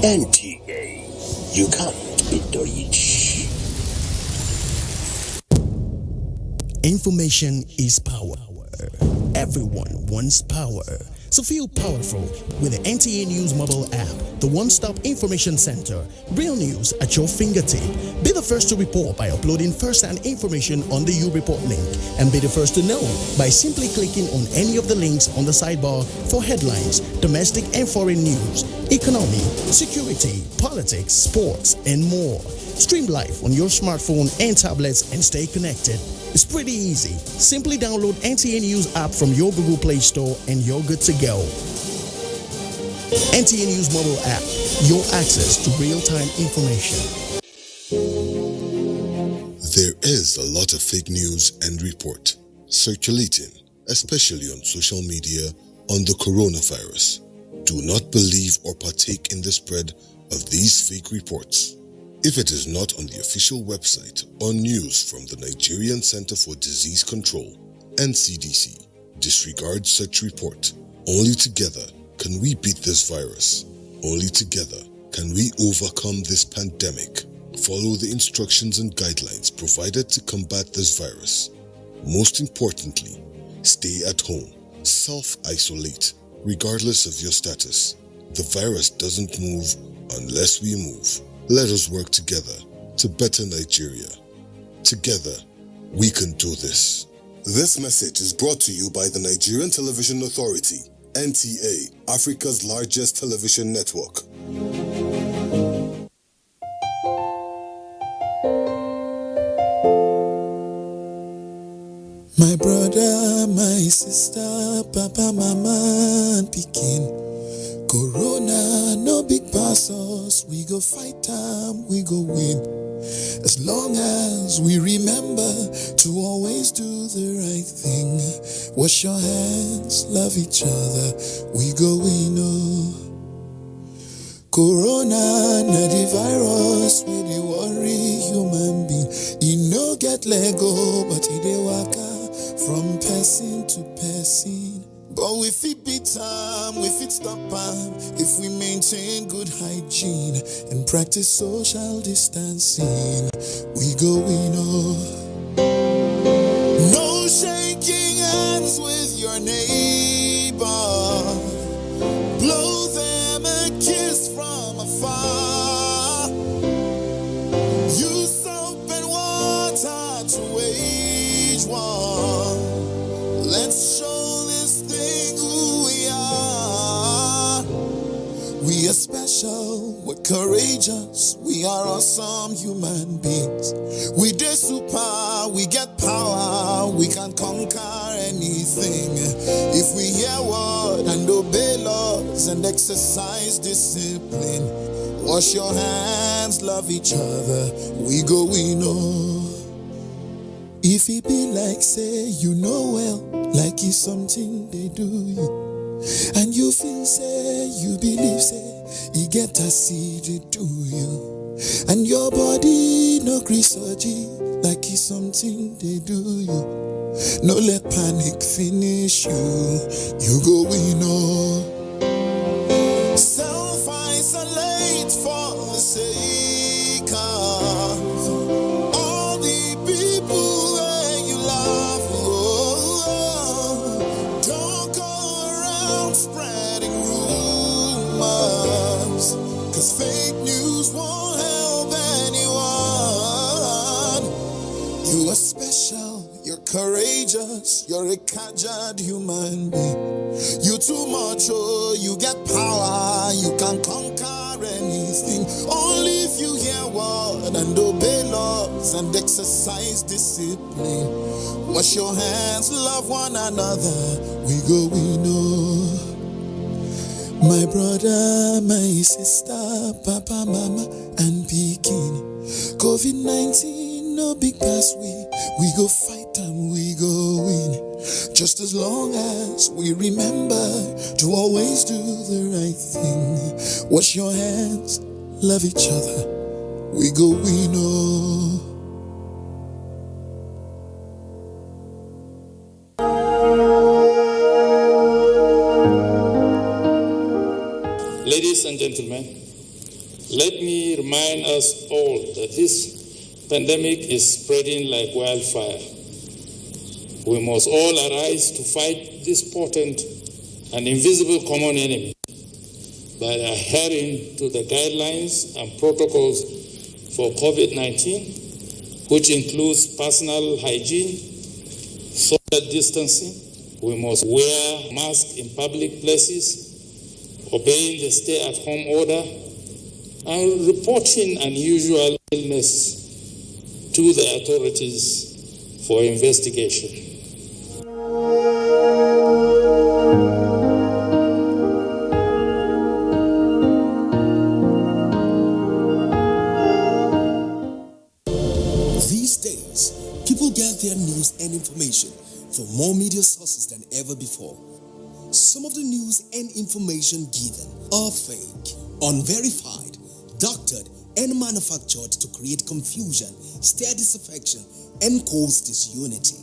NTA, you can't beat the rich. Information is power. Everyone wants power. So feel powerful with the NTA News mobile app, the one-stop information center. Real news at your fingertip. Be the first to report by uploading first-hand information on the U-Report link, and be the first to know by simply clicking on any of the links on the sidebar for headlines, domestic and foreign news, economy, security, politics, sports, and more. Stream live on your smartphone and tablets and stay connected. It's pretty easy. Simply download NTA News app from your Google Play Store and you're good to go. NTA News mobile app, your access to real-time information. There is a lot of fake news and report circulating, especially on social media, on the coronavirus. Do not believe or partake in the spread of these fake reports. If it is not on the official website or news from the Nigerian Center for Disease Control, NCDC, disregard such report. Only together can we beat this virus. Only together can we overcome this pandemic. Follow the instructions and guidelines provided to combat this virus. Most importantly, stay at home. Self-isolate, regardless of your status. The virus doesn't move unless we move. Let us work together to better Nigeria. Together, we can do this. This message is brought to you by the Nigerian Television Authority, NTA, Africa's largest television network. My brother, my sister, papa, mama, and pikin. Corona, no big pass us. We go fight time, we go win. As long as we remember to always do the right thing. Wash your hands, love each other, we go win. Oh. Corona, na the virus, we dey worry human being. E no get Lego, but e dey waka from person to person. But we fit beat time, we fit stop time if we maintain good hygiene and practice social distancing. We go win. No shaking hands with your neighbor. Blow them a kiss from afar. Use soap and water to wage war. Let's show this thing who we are. We are special, we're courageous, we we are awesome human beings. We dey super, we get power, we can conquer anything. If we hear word and obey laws and exercise discipline, wash your hands, love each other, we go win. If it be like say you know well, like it's something they do you, and you feel say, you believe say, you get a seed they do you, and your body no grisogy, like it's something they do you, no let panic finish you, you go win. Self-isolate for the sake of all the people that you love. Don't go around spreading rumors, cause fake news won't help anyone. You are special, you're courageous, you're a caged human being. You too much, oh, you get power, you can conquer anything. Only if you hear word and obey laws and exercise discipline. Wash your hands, love one another, we go, we know. My brother, my sister, papa, mama, and pikin. COVID-19, no big pass, we go fight and we go win. Just as long as we remember to always do the right thing. Wash your hands, love each other, we go win. Ladies and gentlemen, let me remind us all that this pandemic is spreading like wildfire. We must all arise to fight this potent and invisible common enemy by adhering to the guidelines and protocols for COVID-19, which includes personal hygiene, social distancing. We must wear masks in public places, obeying the stay-at-home order, and reporting unusual illness to the authorities for investigation. These days, people get their news and information from more media sources than ever before. Some of the news and information given are fake, unverified, doctored, and manufactured to create confusion, stir disaffection, and cause disunity.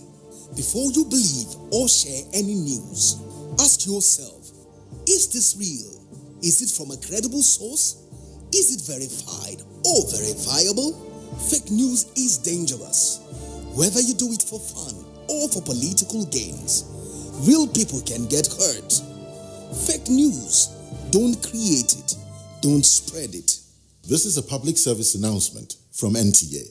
Before you believe or share any news, ask yourself, is this real? Is it from a credible source? Is it verified or verifiable? Fake news is dangerous, whether you do it for fun or for political gains. Real people can get hurt. Fake news, don't create it, don't spread it. This is a public service announcement from NTA.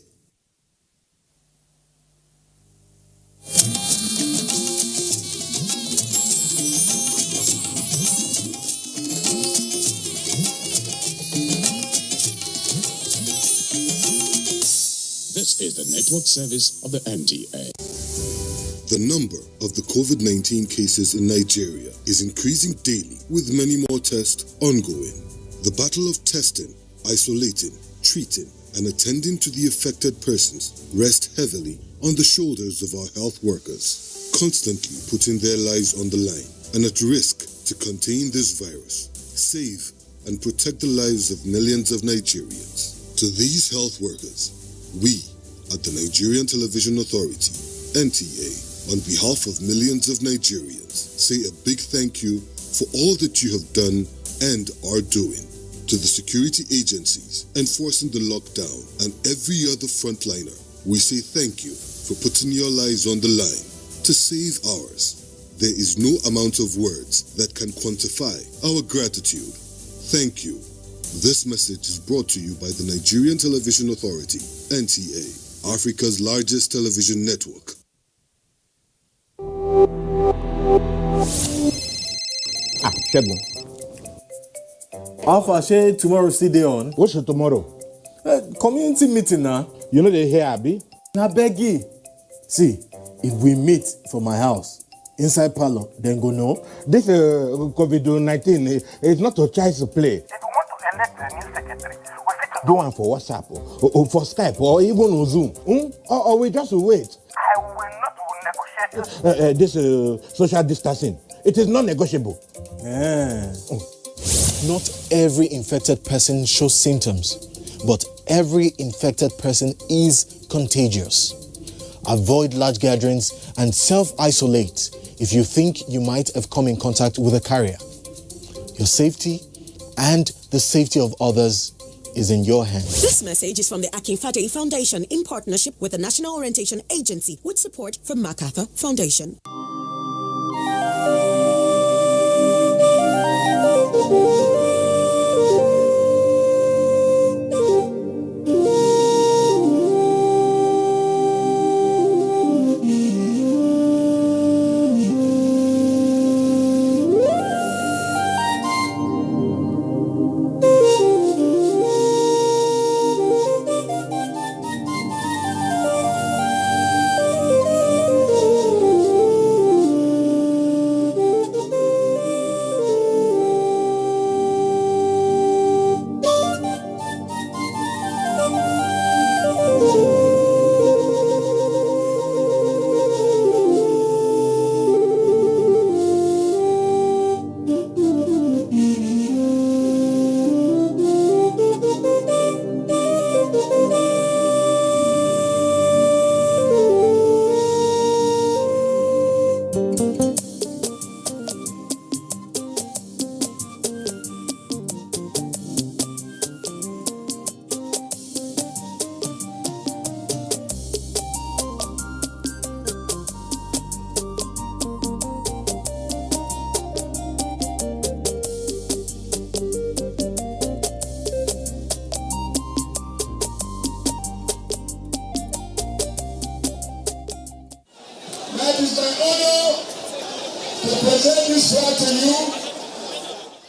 This is the network service of the NTA. The number of the COVID-19 cases in Nigeria is increasing daily, with many more tests ongoing. The battle of testing, isolating, treating, and attending to the affected persons rests heavily on the shoulders of our health workers, constantly putting their lives on the line and at risk to contain this virus, save and protect the lives of millions of Nigerians. To these health workers, we at the Nigerian Television Authority, NTA, on behalf of millions of Nigerians, say a big thank you for all that you have done and are doing. To the security agencies enforcing the lockdown and every other frontliner, we say thank you for putting your lives on the line to save ours. There is no amount of words that can quantify our gratitude. Thank you. This message is brought to you by the Nigerian Television Authority, NTA, Africa's largest television network. Alpha, say tomorrow still day on. What's tomorrow? community meeting now. You know they hear Abi? Now beggy. See, if we meet for my house, inside parlor, then go no. This COVID-19 is not a child's play. If we want to elect a new secretary, we fit to Do one for WhatsApp or for Skype or even on Zoom. Or we just wait. I will not negotiate This social distancing. It is non-negotiable. Not every infected person shows symptoms, but every infected person is contagious. Avoid large gatherings and self-isolate if you think you might have come in contact with a carrier. Your safety and the safety of others is in your hands. This message is from the Akinfade Foundation in partnership with the National Orientation Agency with support from MacArthur Foundation.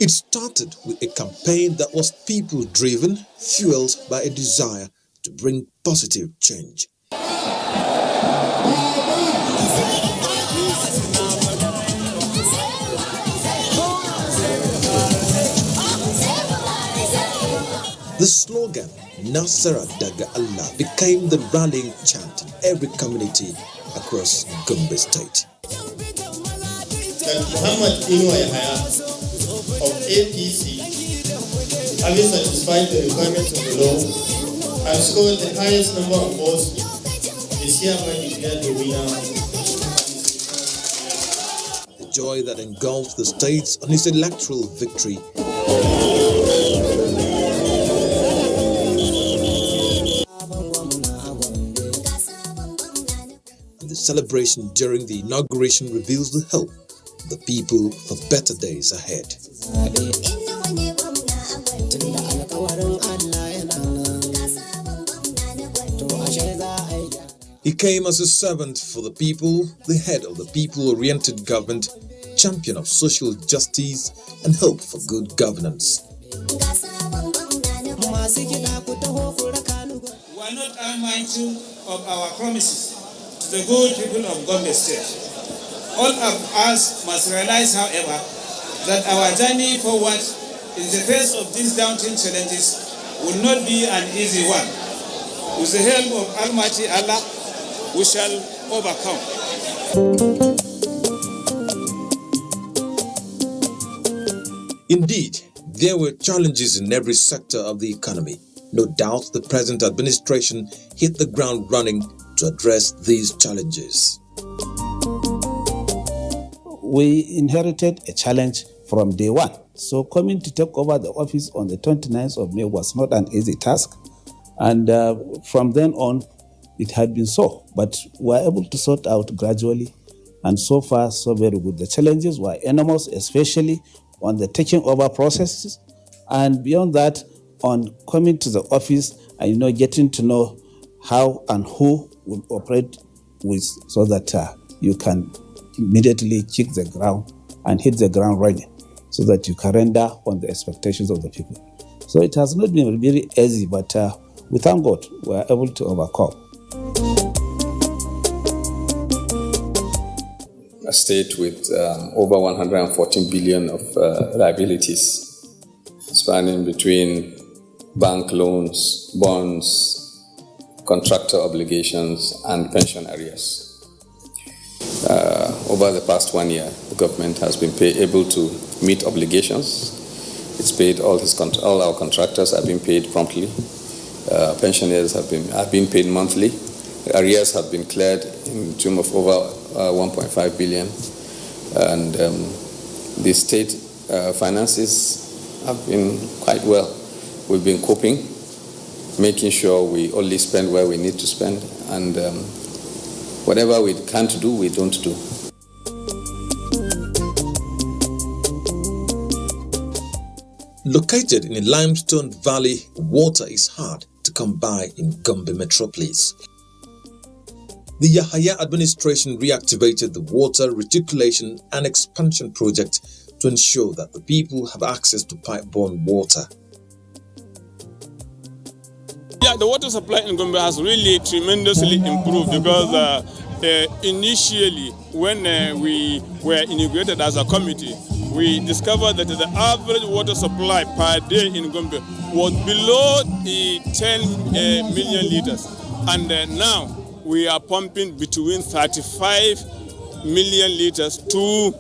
It started with a campaign that was people-driven, fueled by a desire to bring positive change. The slogan, Nasara Daga Allah, became the rallying chant in every community across Gombe State. Muhammad of APC, having satisfied the requirements of the law and scored the highest number of votes, is hereby declared the winner. The joy that engulfed the states on his electoral victory and the celebration during the inauguration reveals the hope of the people for better days ahead. He came as a servant for the people, the head of the people-oriented government, champion of social justice and hope for good governance. We are not unmindful of our promises to the good people of Gombe State. All of us must realize, however, that our journey forward in the face of these daunting challenges will not be an easy one. With the help of Almighty Allah, we shall overcome. Indeed, there were challenges in every sector of the economy. No doubt the present administration hit the ground running to address these challenges. We inherited a challenge from day one. So coming to take over the office on the 29th of May was not an easy task. And from then on, it had been so. But we were able to sort out gradually. And so far, so very good. The challenges were enormous, especially on the taking over processes. And beyond that, on coming to the office and getting to know how and who will operate with, so that you can immediately kick the ground and hit the ground running, so that you can render on the expectations of the people. So it has not been very easy, but we thank God we are able to overcome. A state with over 114 billion of liabilities, spanning between bank loans, bonds, contractor obligations, and pension arrears. Over the past 1 year, the government has been able to meet obligations. It's paid all our contractors have been paid promptly. Pensioners have been paid monthly. Arrears have been cleared in the tune of over 1.5 billion, and the state finances have been quite well. We've been coping, making sure we only spend where we need to spend, and whatever we can't do, we don't do. Located in a limestone valley, water is hard to come by in Gombe metropolis. The Yahaya administration reactivated the water reticulation and expansion project to ensure that the people have access to pipe-borne water. Yeah, the water supply in Gombe has really tremendously improved because initially when we were integrated as a committee, we discovered that the average water supply per day in Gombe was below the 10 million liters. And now we are pumping between 35 million liters to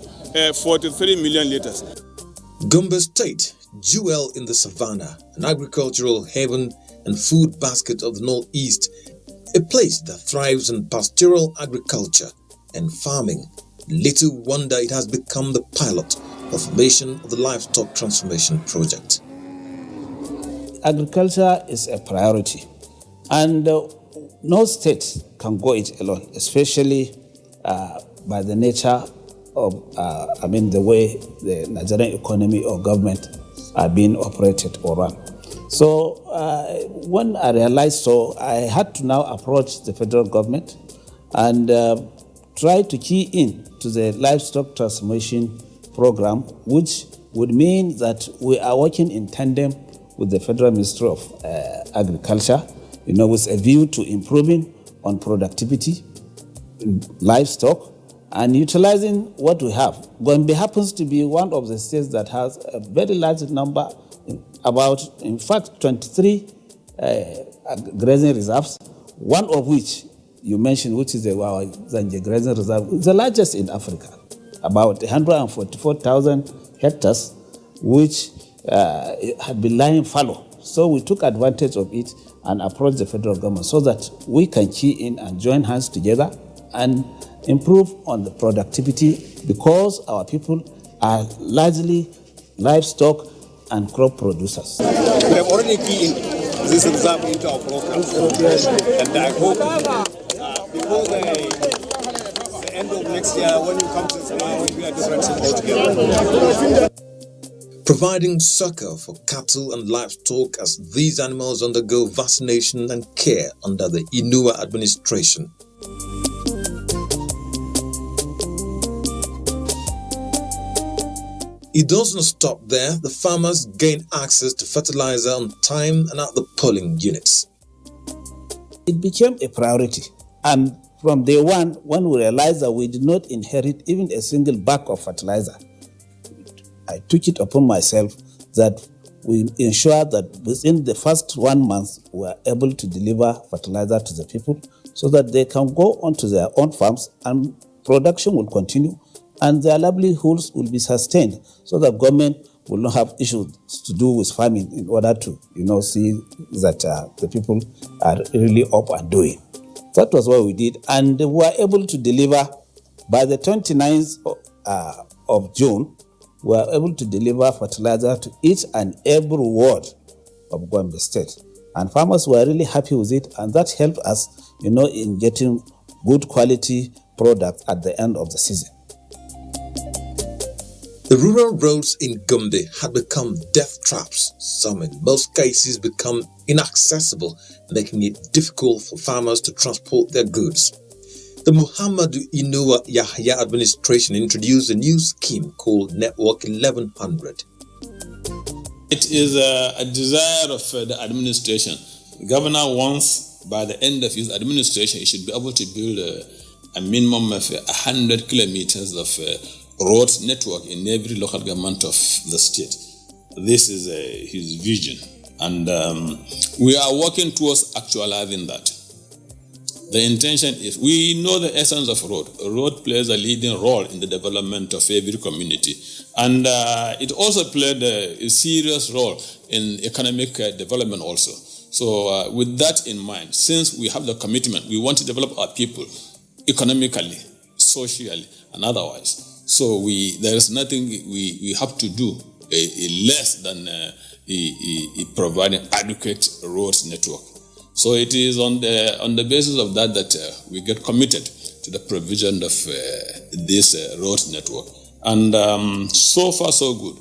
43 million liters. Gombe State, jewel in the savannah, an agricultural haven and food basket of the Northeast, a place that thrives on pastoral agriculture and farming. Little wonder it has become the pilot of formation of the livestock transformation project. Agriculture is a priority, and no state can go it alone, especially by the nature of, the way the Nigerian economy or government are being operated or run. So when I realized so, I had to now approach the federal government and try to key in to the livestock transformation program, which would mean that we are working in tandem with the Federal Ministry of Agriculture, with a view to improving on productivity in livestock and utilizing what we have. Gombe happens to be one of the states that has a very large number, in fact, 23 grazing reserves, one of which you mentioned, which is our Zanje grazing reserve, is the largest in Africa, about 144,000 hectares, which had been lying fallow. So we took advantage of it and approached the federal government so that we can key in and join hands together and improve on the productivity, because our people are largely livestock and crop producers. We have already keyed in this reserve into our program, and I hope before the end of next year, when you come to Salah, we are different altogether. Providing succor for cattle and livestock as these animals undergo vaccination and care under the Inua administration. It doesn't stop there. The farmers gain access to fertilizer on time and at the polling units. It became a priority, and from day one, when we realized that we did not inherit even a single bag of fertilizer, I took it upon myself that we ensure that within the first 1 month, we are able to deliver fertilizer to the people so that they can go onto their own farms and production will continue and their livelihoods will be sustained, so that government will not have issues to do with farming in order to, see that the people are really up and doing. That was what we did, and we were able to deliver by the 29th of June. We were able to deliver fertilizer to each and every ward of Gombe State, and farmers were really happy with it, and that helped us, in getting good quality products at the end of the season. The rural roads in Gombe had become death traps. Some in most cases become inaccessible, making it difficult for farmers to transport their goods. The Muhammadu Inua Yahya administration introduced a new scheme called Network 1100. It is a desire of the administration The governor wants, by the end of his administration, he should be able to build a minimum of 100 kilometers of road network in every local government of the state. This is his vision, and we are working towards actualizing that. The intention is, we know the essence of road. A road plays a leading role in the development of every community, and it also played a serious role in economic development also. So with that in mind, since we have the commitment, we want to develop our people economically, socially, and otherwise. So there is nothing we have to do less than providing adequate roads network. So it is on the basis of that we get committed to the provision of this road network. And so far so good.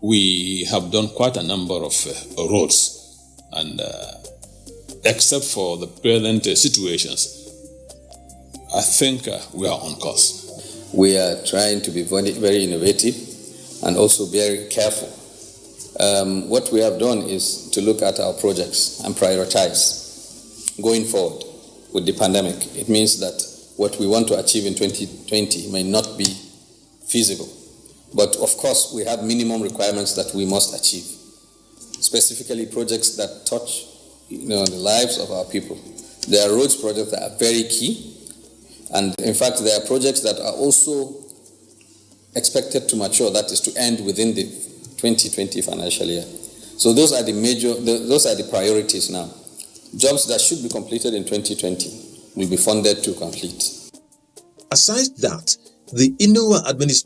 We have done quite a number of roads, and except for the present situations, I think we are on course. We are trying to be very, very innovative and also very careful. What we have done is to look at our projects and prioritize going forward with the pandemic. It means that what we want to achieve in 2020 may not be feasible. But of course, we have minimum requirements that we must achieve, specifically projects that touch the lives of our people. There are roads projects that are very key, and in fact, there are projects that are also expected to mature, that is to end within the 2020 financial year. So those are the priorities now. Jobs that should be completed in 2020 will be funded to complete. Aside that, the Inua administration